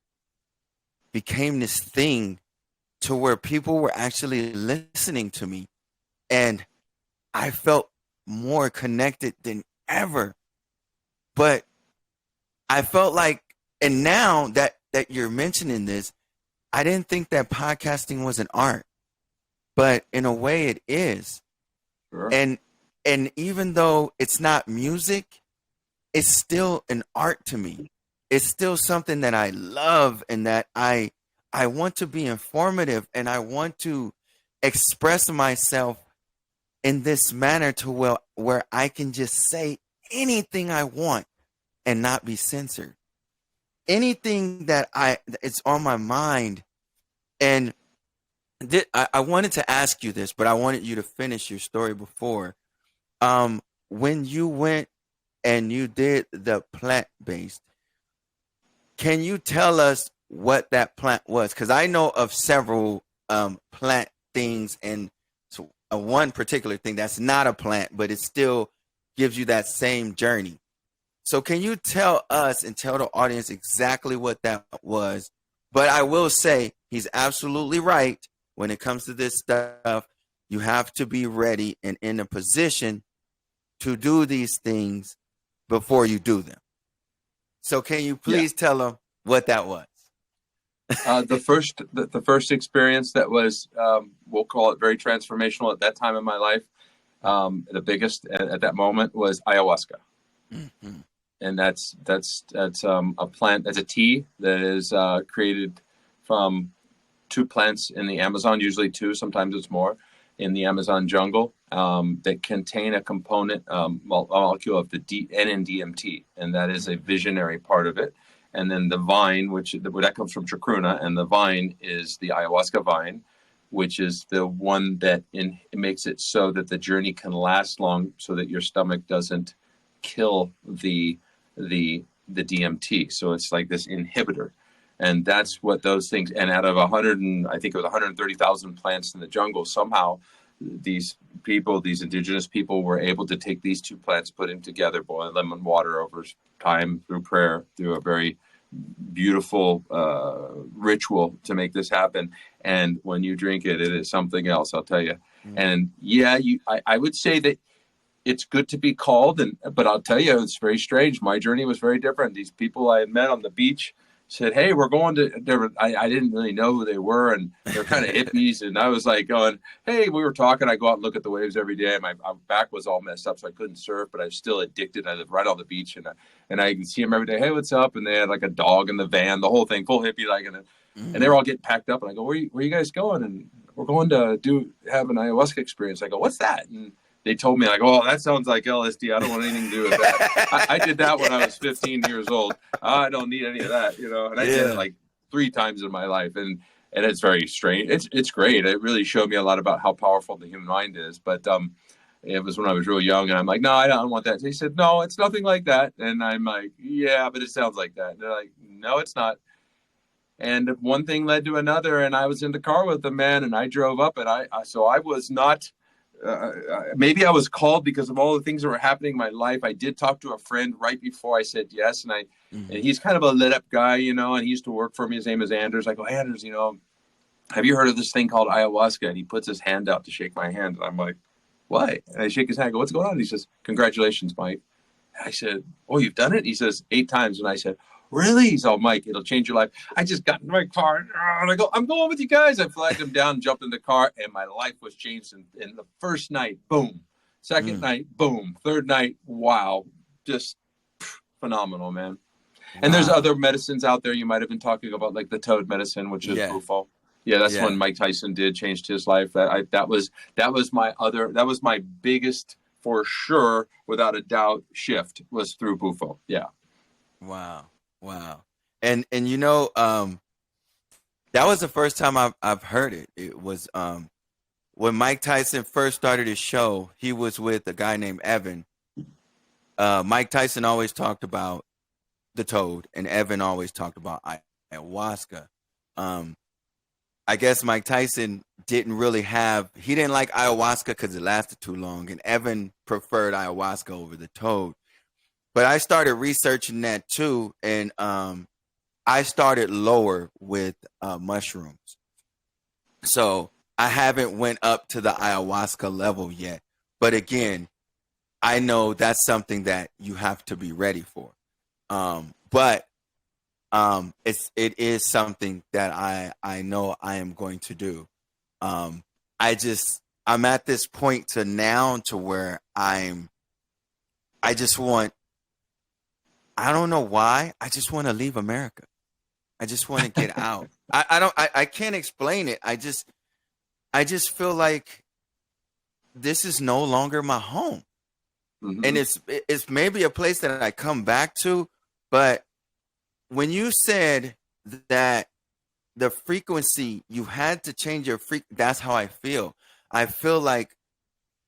became this thing to where people were actually listening to me. And I felt more connected than ever. But I felt like, and now that you're mentioning this, I didn't think that podcasting was an art, but in a way it is. Sure. And even though it's not music, it's still an art to me. It's still something that I love and that I want to be informative, and I want to express myself in this manner to where I can just say anything I want and not be censored. Anything that it's on my mind. And I wanted to ask you this, but I wanted you to finish your story before. When you went and you did the plant-based, can you tell us what that plant was? Because I know of several plant things, and so one particular thing that's not a plant, but it still gives you that same journey. So can you tell us and tell the audience exactly what that was? But I will say he's absolutely right. When it comes to this stuff, you have to be ready and in a position to do these things before you do them. So can you please tell them what that was? The first experience that was, we'll call it very transformational at that time in my life, the biggest at that moment was ayahuasca. Mm-hmm. And that's a plant, that's a tea that is created from two plants in the Amazon, usually two, sometimes it's more, in the Amazon jungle, that contain a component, molecule of the NN-DMT, and that is a visionary part of it. And then the vine, that comes from chacruna, and the vine is the ayahuasca vine, which is the one that it makes it so that the journey can last long, so that your stomach doesn't kill the DMT. So it's like this inhibitor. And that's what those things, and out of I think it was 130,000 plants in the jungle, somehow these indigenous people were able to take these two plants, put them together, boil them in water over time through prayer, through a very beautiful ritual to make this happen. And when you drink it, it is something else, I'll tell you. Mm. And I would say that it's good to be called, but I'll tell you, it's very strange. My journey was very different. These people I had met on the beach said, "Hey, we're going to," I didn't really know who they were, and they're kind of hippies. And I was like going, "Hey," we were talking. I go out and look at the waves every day. My back was all messed up, so I couldn't surf, but I was still addicted. I lived right on the beach, and I can see them every day. "Hey, what's up?" And they had like a dog in the van, the whole thing, full hippie like, and they were all getting packed up. And I go, where you guys going?" And we're going to have an ayahuasca experience. I go, "What's that?" And they told me like, oh, that sounds like LSD. I don't want anything to do with that. I did that when I was 15 years old. I don't need any of that, you know. And I did it Yeah. like 3 times in my life, and it's very strange. It's great. It really showed me a lot about how powerful the human mind is. But it was when I was real young, and I'm like, no, I don't want that. They said, no, it's nothing like that. And I'm like, yeah, but it sounds like that. And they're like, no, it's not. And one thing led to another, and I was in the car with the man, and I drove up, and so I was not. Maybe I was called because of all the things that were happening in my life. I did talk to a friend right before I said yes, and Hmm. he's kind of a lit up guy, you know, and he used to work for me. His name is Anders. I go, Anders, you know, have you heard of this thing called ayahuasca? And he puts his hand out to shake my hand, and I'm like, what? And I shake his hand. I go, what's going on? And he says, congratulations, Mike. I said, oh, you've done it? He says, 8 times. And I said, really? He's all, Mike, it'll change your life. I just got in my car and I go, I'm going with you guys. I flagged him down, jumped in the car, and my life was changed. And the first night, boom. Second Mm. night, boom. Third night, wow. Just phenomenal, man. And there's Wow. other medicines out there you might have been talking about, like the toad medicine, which is Yeah. Bufo. Yeah, that's when Yeah. Mike Tyson did changed his life. That was my biggest, for sure, without a doubt, shift was through Bufo. Yeah. Wow. Wow. And you know, that was the first time I've heard it. It was when Mike Tyson first started his show, he was with a guy named Evan. Mike Tyson always talked about the toad, and Evan always talked about ayahuasca. Um, I guess Mike Tyson he didn't like ayahuasca because it lasted too long, and Evan preferred ayahuasca over the toad. But I started researching that too, and I started lower with mushrooms. So I haven't went up to the ayahuasca level yet. But again, I know that's something that you have to be ready for. But it is something that I know I am going to do. Um, I'm at this point to now to where I just want I don't know why I just want to leave America. I just want to get out. I can't explain it. I just feel like this is no longer my home. And Mm-hmm. it's maybe a place that I come back to, but when you said that the frequency you had to change that's how I feel. I feel like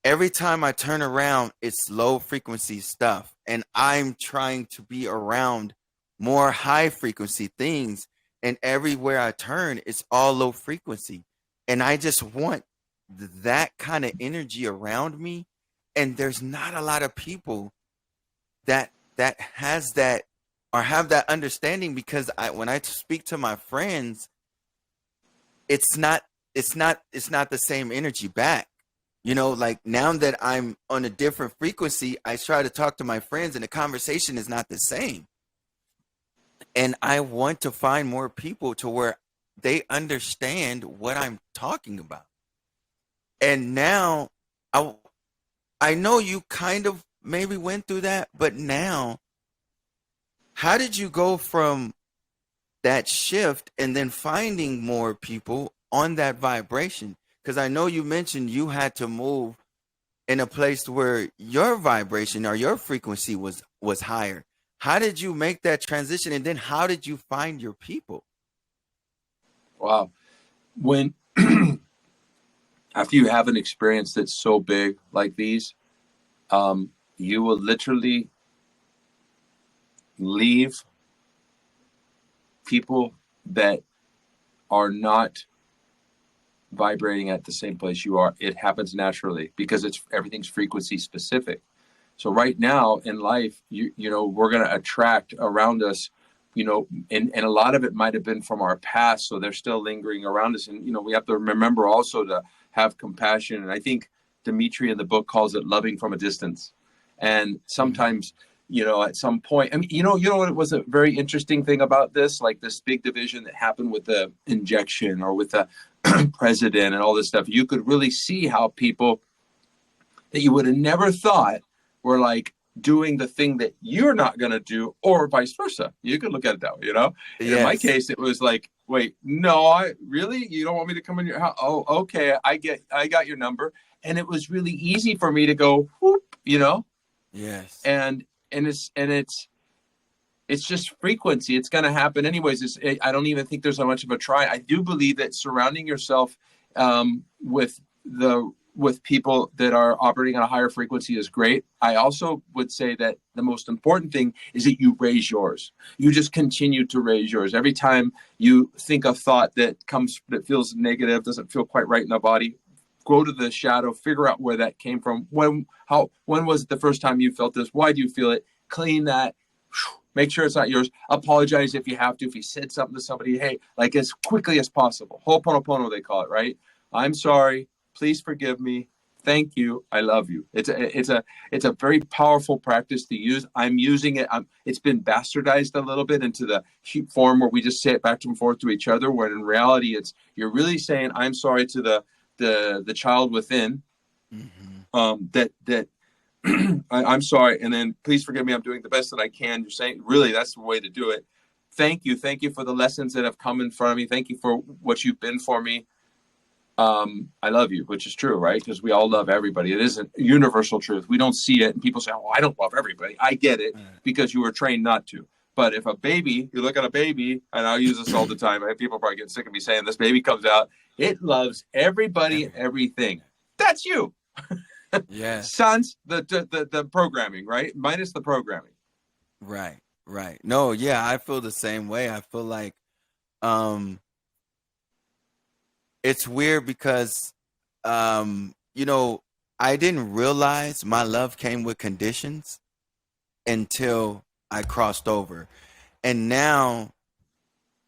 every time I turn around it's low frequency stuff and I'm trying to be around more high frequency things, and everywhere I turn it's all low frequency, and I just want that kind of energy around me, and there's not a lot of people that has that or have that understanding, because when I speak to my friends, it's not it's not the same energy back. You know, like now that I'm on a different frequency, I try to talk to my friends and the conversation is not the same. And I want to find more people to where they understand what I'm talking about. And now I I know you kind of maybe went through that, but now how did you go from that shift and then finding more people on that vibration? Because I know you mentioned you had to move in a place where your vibration or your frequency was higher. How did you make that transition, and then how did you find your people? Wow. When after you have an experience that's so big like these, you will literally leave people that are not vibrating at the same place you are. It happens naturally because it's everything's frequency specific. So right now in life, you know, we're going to attract around us, you know, and a lot of it might have been from our past, so they're still lingering around us. And you know, we have to remember also to have compassion. And I think Dimitri in the book calls it loving from a distance. And Mm-hmm. sometimes, you know, at some point, I mean, you know what was a very interesting thing about this, like this big division that happened with the injection or with the president and all this stuff. You could really see how people that you would have never thought were like doing the thing that you're not going to do, or vice versa. You could look at it that way, you know. And in my Yes. case, it was like wait, no, I really, you don't want me to come in your house? Oh, okay, I got your number, and it was really easy for me to go, whoop, you know, Yes. and it's just frequency. It's going to happen anyways. I don't even think there's so much of a try. I do believe that surrounding yourself with people that are operating on a higher frequency is great. I also would say that the most important thing is that you raise yours. You just continue to raise yours. Every time you think a thought that feels negative, doesn't feel quite right in the body, go to the shadow, figure out where that came from. When was it the first time you felt this? Why do you feel it? Clean that. Make sure it's not yours. Apologize if you have to. If you said something to somebody, hey, like as quickly as possible. Ho'oponopono, they call it, right? I'm sorry. Please forgive me. Thank you. I love you. It's a very powerful practice to use. I'm using it. It's been bastardized a little bit into the form where we just say it back and forth to each other. When in reality, you're really saying I'm sorry to the child within. That I'm sorry, and then please forgive me. I'm doing the best that I can. You're saying, really, that's the way to do it. Thank you for the lessons that have come in front of me. Thank you for what you've been for me. I love you, which is true, right? Because we all love everybody. It isn't universal truth. We don't see it, and people say, "Oh, I don't love everybody." I get it because you were trained not to. But if you look at a baby, and I'll use this all the time. People probably get sick of me saying this. Baby comes out, it loves everybody and everything. That's you. Yes. Sans the programming, right? Minus the programming. Right. Right. No, yeah, I feel the same way. I feel like um it's weird because you know, I didn't realize my love came with conditions until I crossed over. And now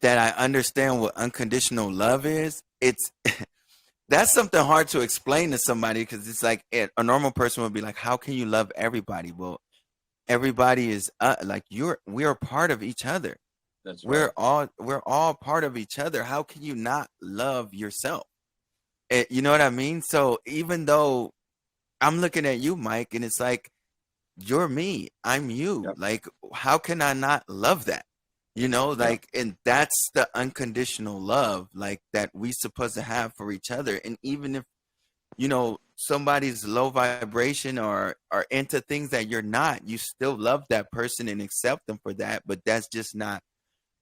that I understand what unconditional love is, it's that's something hard to explain to somebody because it's like a normal person would be like, how can you love everybody? Well, everybody is like we're part of each other. That's right. We're all part of each other. How can you not love yourself? You know what I mean? So even though I'm looking at you, Mike, and it's like you're me, I'm you. Yep. Like, how can I not love that? You know, Yep. like, and that's the unconditional love, like that we supposed to have for each other. And even if somebody's low vibration or into things that you're not, you still love that person and accept them for that. But that's just not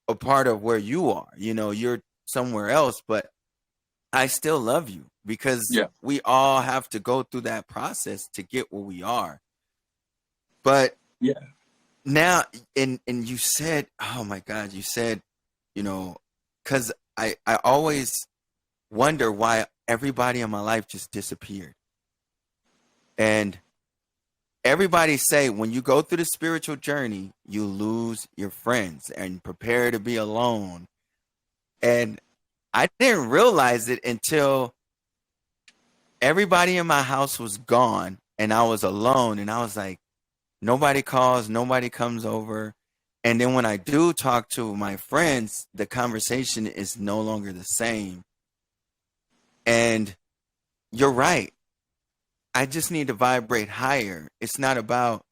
a part of where you are. You're somewhere else, but I still love you because Yeah. we all have to go through that process to get where we are. But Yeah. now, and you said, oh my God, you said, you know, because I always wonder why everybody in my life just disappeared. And everybody say when you go through the spiritual journey, you lose your friends and prepare to be alone. And I didn't realize it until everybody in my house was gone and I was alone. And I was like, nobody calls, nobody comes over. And then when I do talk to my friends, the conversation is no longer the same. And you're right. I just need to vibrate higher. It's not about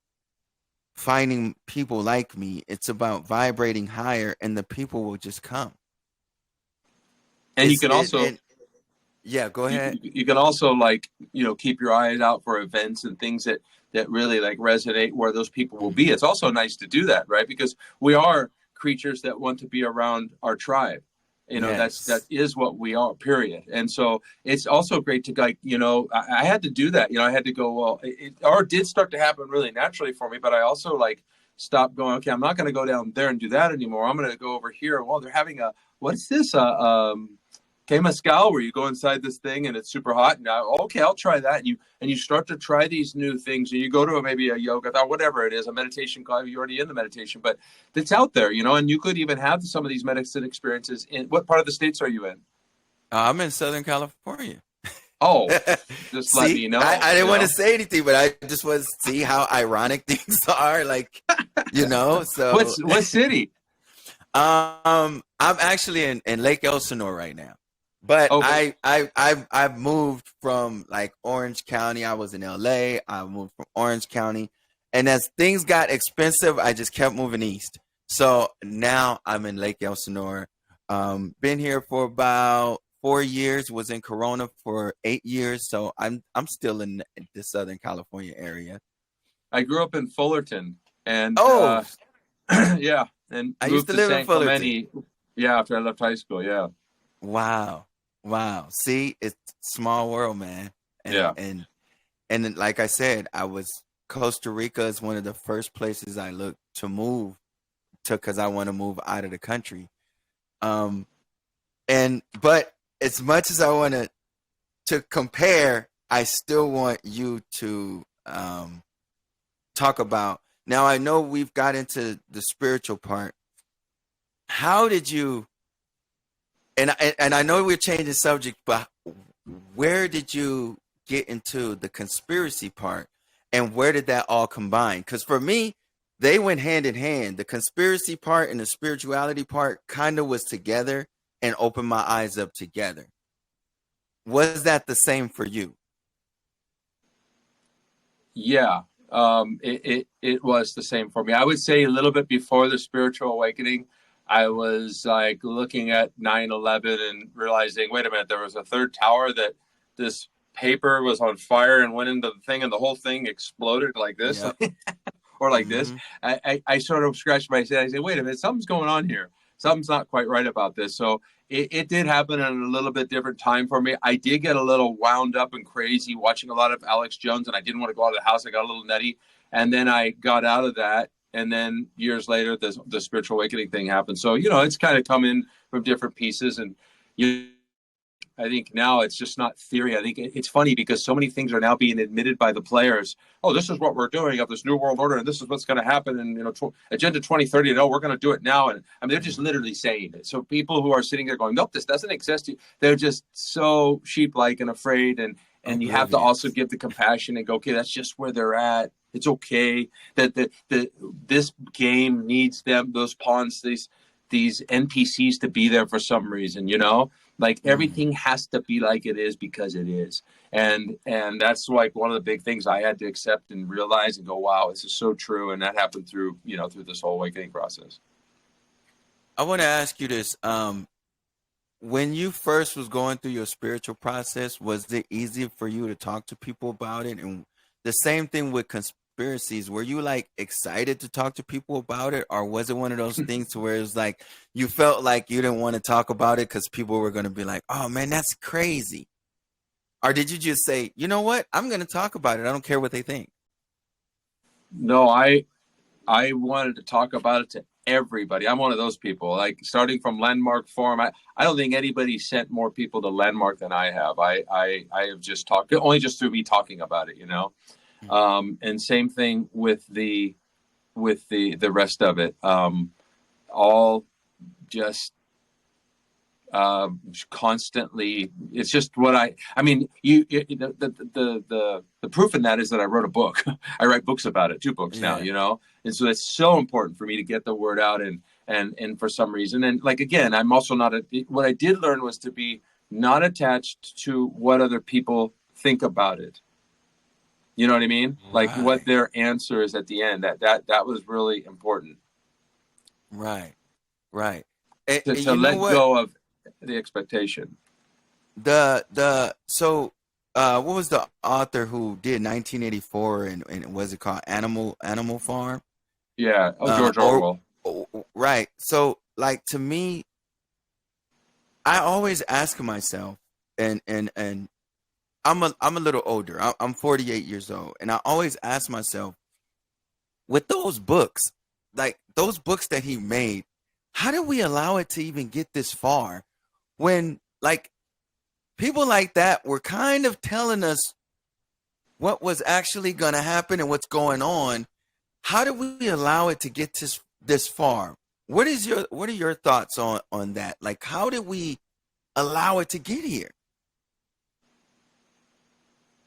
finding people like me. It's about vibrating higher and the people will just come. And you It's can it also and yeah, go ahead. you can also like keep your eyes out for events and things that really like resonate where those people will be. It's also nice to do that, right? Because we are creatures that want to be around our tribe. That Yes. is what we are, period. And so it's also great to like I had to do that. I had to go, well, it did start to happen really naturally for me, but I also like stopped going, okay, I'm not going to go down there and do that anymore. I'm going to go over here. Well, they're having what's this Mescal, where you go inside this thing and it's super hot. And okay, I'll try that. And you start to try these new things, and you go to maybe a yoga or whatever it is, a meditation class. You're already in the meditation, but it's out there, and you could even have some of these medicine experiences. In what part of the States are you in? I'm in Southern California. Oh, just let See, me I know. didn't want to say anything, but I just want to see how ironic things are. Like, so What city? I'm actually in Lake Elsinore right now. But Okay. I've moved from like Orange County. I was in LA. I moved from Orange County. And as things got expensive, I just kept moving east. So now I'm in Lake Elsinore. Been here for about 4 years. Was in Corona for 8 years, so I'm still in the Southern California area. I grew up in Fullerton, and Oh, yeah, and I used moved to to live in San Fullerton. Clemente. Yeah, after I left high school. Yeah, Wow, wow. See, it's small world, man. And yeah. and and then, like I said, I was Costa Rica is one of the first places I looked to move to because I want to move out of the country. Um, and but as much as I want to compare, I still want you to talk about. Now I know we've got into the spiritual part. How did you? And I know we're changing subject, but where did you get into the conspiracy part, and where did that all combine? Because for me, they went hand in hand. The conspiracy part and the spirituality part kind of was together and opened my eyes up together. Was that the same for you? Yeah, it was the same for me. I would say a little bit before the spiritual awakening, I was like looking at 9/11 and realizing, wait a minute, there was a third tower that this paper was on fire and went into the thing, and the whole thing exploded like this, Yep. or like this. Mm-hmm. I sort of scratched my head. I said, wait a minute, something's going on here. Something's not quite right about this. So it did happen in a little bit different time for me. I did get a little wound up and crazy watching a lot of Alex Jones, and I didn't want to go out of the house. I got a little nutty, and then I got out of that. And then years later, the spiritual awakening thing happened. So it's kind of come in from different pieces, and you I think now it's just not theory. I think it's funny because so many things are now being admitted by the players. Oh, this is what we're doing of this new world order, and this is what's going to happen. And Agenda 2030. No, we're going to do it now. And I mean, they're just literally saying it. So people who are sitting there going, "Nope, this doesn't exist," they're just so sheep-like and afraid. And you have to also Oblivious. give the compassion and go, "Okay, that's just where they're at. It's okay that this game needs those pawns, these NPCs to be there for some reason. Like Mm. everything has to be like it is because it is, and that's like one of the big things I had to accept and realize and go, wow, this is so true. And that happened through this whole awakening process. I want to ask you this. When you first was going through your spiritual process, was it easy for you to talk to people about it? And the same thing with conspiracies. Were you like excited to talk to people about it, or was it one of those things to where it was like you felt like you didn't want to talk about it because people were going to be like, "Oh man, that's crazy," or did you just say, "You know what? I'm going to talk about it. I don't care what they think." No, I wanted to talk about it to everybody. I'm one of those people. Like starting from Landmark Forum, I don't think anybody sent more people to Landmark than I have. I have just talked only just through me talking about it. And same thing with the rest of it. All just constantly. It's just what I mean. The proof in that is that I wrote a book. I write books about it, 2 books now. Yeah. And so it's so important for me to get the word out, and for some reason, and like again, I'm also not what I did learn was to be not attached to what other people think about it. You know what I mean? Like what Right. their answer is at the end. That was really important Right. Right. And to you know let what? go of the expectation. The so what was the author who did 1984, and was it called Animal Farm? Yeah. Oh, George Or Orwell. right. So like to me, I always ask myself, and I'm a little older. I'm 48 years old, and I always ask myself, with those books, like those books that he made, how did we allow it to even get this far when like people like that were kind of telling us what was actually going to happen and what's going on? How did we allow it to get this far? What are your thoughts on that? Like, how did we allow it to get here?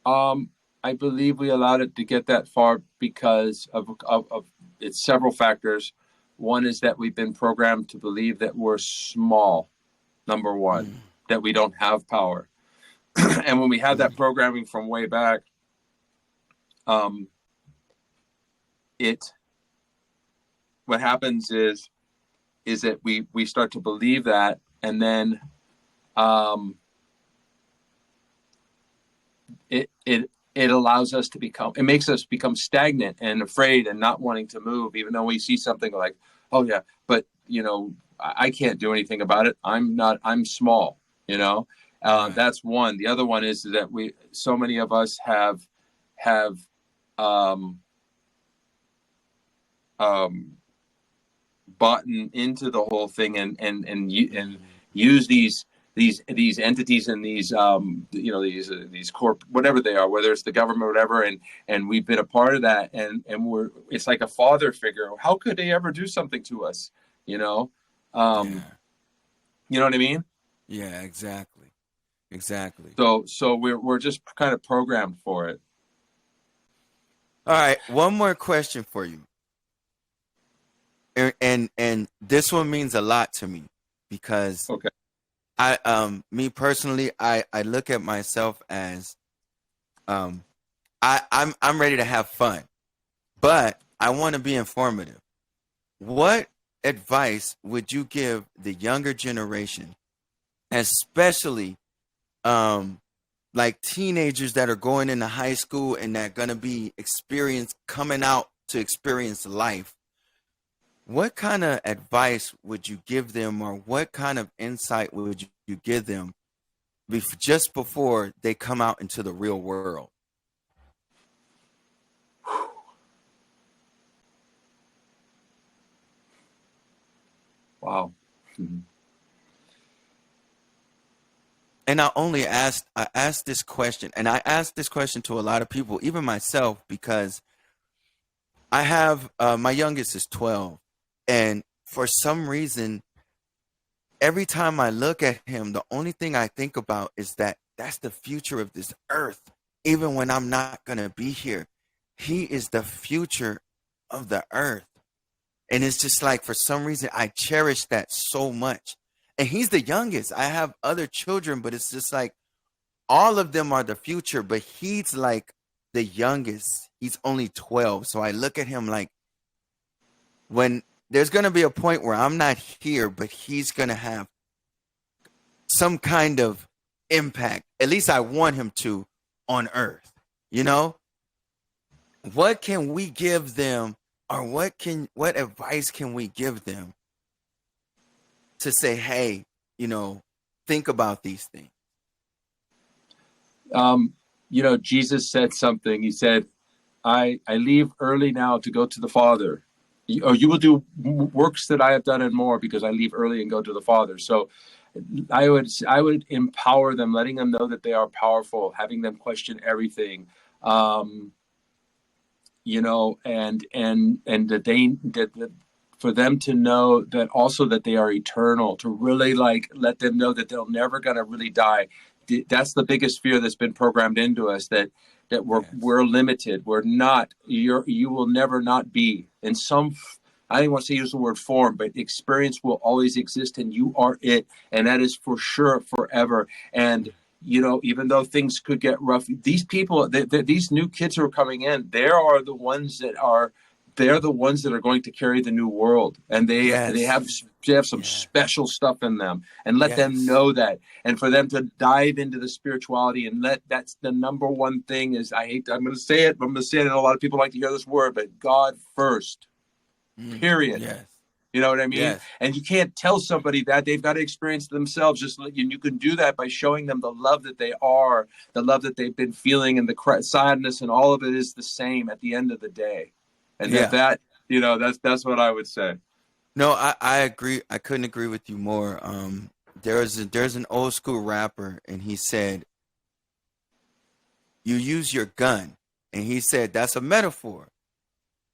Um, I believe we allowed it to get that far because of its several factors. One is that we've been programmed to believe that we're small, number one, Mm, that we don't have power. And when we had that mm, programming from way back, um, it what happens is that we start to believe that, and then um, it allows us to become, it makes us become stagnant and afraid and not wanting to move, even though we see something like, oh yeah, but I can't do anything about it. I'm small, you know. Right. That's one. The other one is that so many of us have um, um, bought into the whole thing, and Mhm. use these entities and these corp, whatever they are, whether it's the government or whatever, and we've been a part of that, and we're, it's like a father figure. How could they ever do something to us? You know, um, Yeah. you know what I mean? Yeah, exactly. Exactly. So we're just kind of programmed for it. All right, one more question for you. And this one means a lot to me because Okay. I me personally, I look at myself as um I'm ready to have fun, but I want to be informative. What advice would you give the younger generation, especially um like teenagers that are going into high school and that gonna be experience coming out to experience life? What kind of advice would you give them, or what kind of insight would you give them just before they come out into the real world? Wow. Mhm. And I asked this question, and I asked this question to a lot of people, even myself, because I have my youngest is 12, and for some reason, every time I look at him, the only thing I think about is that that's the future of this earth. Even when I'm not gonna be here, he is the future of the earth. And it's just like for some reason I cherish that so much. And he's the youngest. I have other children, but it's just like all of them are the future, but he's like the youngest. He's only 12. So I look at him like when there's going to be a point where I'm not here, but he's going to have some kind of impact. At least I want him to on earth. You know, what can we give them, or what advice can we give them to say, hey, you know, think about these things? Um, Jesus said something. He said, I leave early now to go to the Father. You will do works that I have done and more, because I leave early and go to the Father. So I would empower them, letting them know that they are powerful, having them question everything. Um, and that for them to know that also that they are eternal, to really like let them know that they're never going to really die. That's the biggest fear that's been programmed into us, that Yes. we're limited. We're not. You will never not be in some. I don't want to use the word form, but experience will always exist, and you are it, and that is for sure forever. And even though things could get rough, these people, these new kids who are coming in, they're the ones that are going to carry the new world, and Yes. they have some Yeah. special stuff in them, and let them Yes. know that, and for them to dive into the spirituality, and that's the number one thing is, I'm going to say it, but I'm going to say it, and a lot of people like to hear this word, but God first, period. Yes. You know what I mean? Yes. And you can't tell somebody that. They've got to experience it themselves. Just like you can do that by showing them the love that they are, the love that they've been feeling, and the sadness, and all of it is the same at the end of the day. And Yeah. that's what I would say. No, I agree. I couldn't agree with you more. There's an old school rapper, and he said, "You use your gun," and he said that's a metaphor.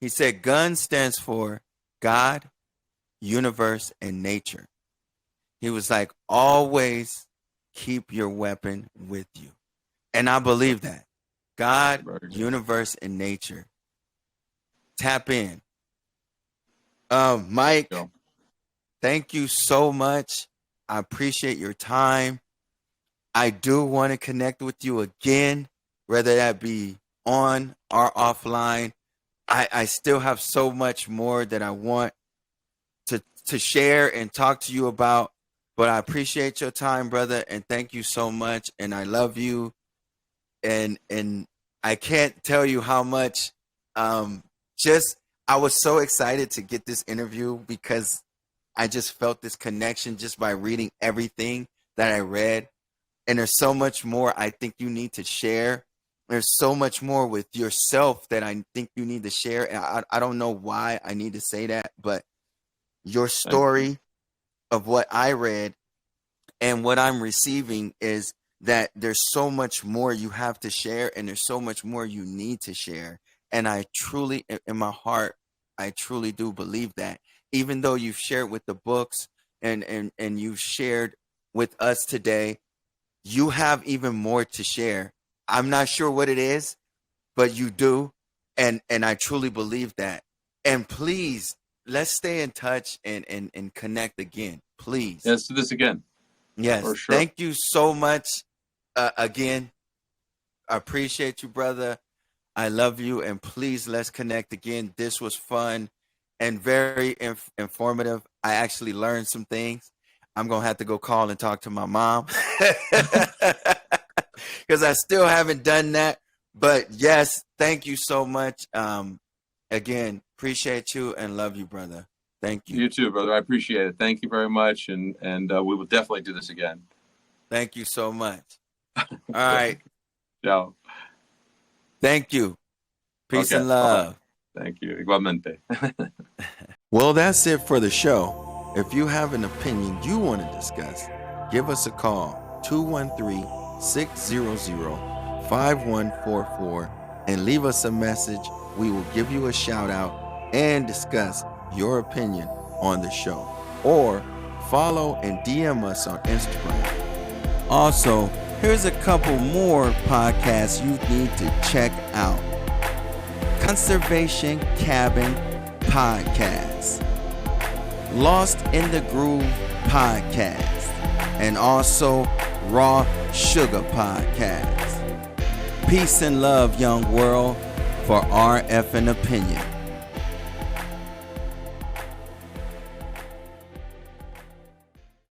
He said gun stands for God, universe, and nature. He was like, always keep your weapon with you, and I believe that. God, Very good. universe, and nature. Tap in. Mike, So, thank you so much. I appreciate your time. I do want to connect with you again, whether that be on or offline. I still have so much more that I want to share and talk to you about. But I appreciate your time, brother, and thank you so much. And I love you, and I can't tell you how much. Um, just I was so excited to get this interview because I just felt this connection just by reading everything that I read. And there's so much more I think you need to share. There's so much more with yourself that I think you need to share. And I don't know why I need to say that, but your Thank you. story of what I read and what I'm receiving is that there's so much more you have to share, and there's so much more you need to share. And I truly, in my heart, I truly do believe that. Even though you've shared with the books and you've shared with us today, you have even more to share. I'm not sure what it is, but you do. And I truly believe that. And please, let's stay in touch and connect again. Please. Let's do this again Yes. for sure. Thank you so much. Again, I appreciate you, brother. I love you. And please, let's connect again. This was fun and very informative. I actually learned some things. I'm going to have to go call and talk to my mom because I still haven't done that. But yes, thank you so much. Again, appreciate you and love you, brother. Thank you. You too, brother. I appreciate it. Thank you very much, and we will definitely do this again. Thank you so much. All right. Ciao. Thank you. Peace Okay. and love. Thank you. Igualmente. Well, that's it for the show. If you have an opinion you want to discuss, give us a call, 213-600-5144, and leave us a message. We will give you a shout out and discuss your opinion on the show. Or follow and DM us on Instagram. Also, here's a couple more podcasts you need to check out. Conservation Cabin Podcast, Lost in the Groove Podcast, and also Raw Sugar Podcast. Peace and love, young world, for RF and Opinion.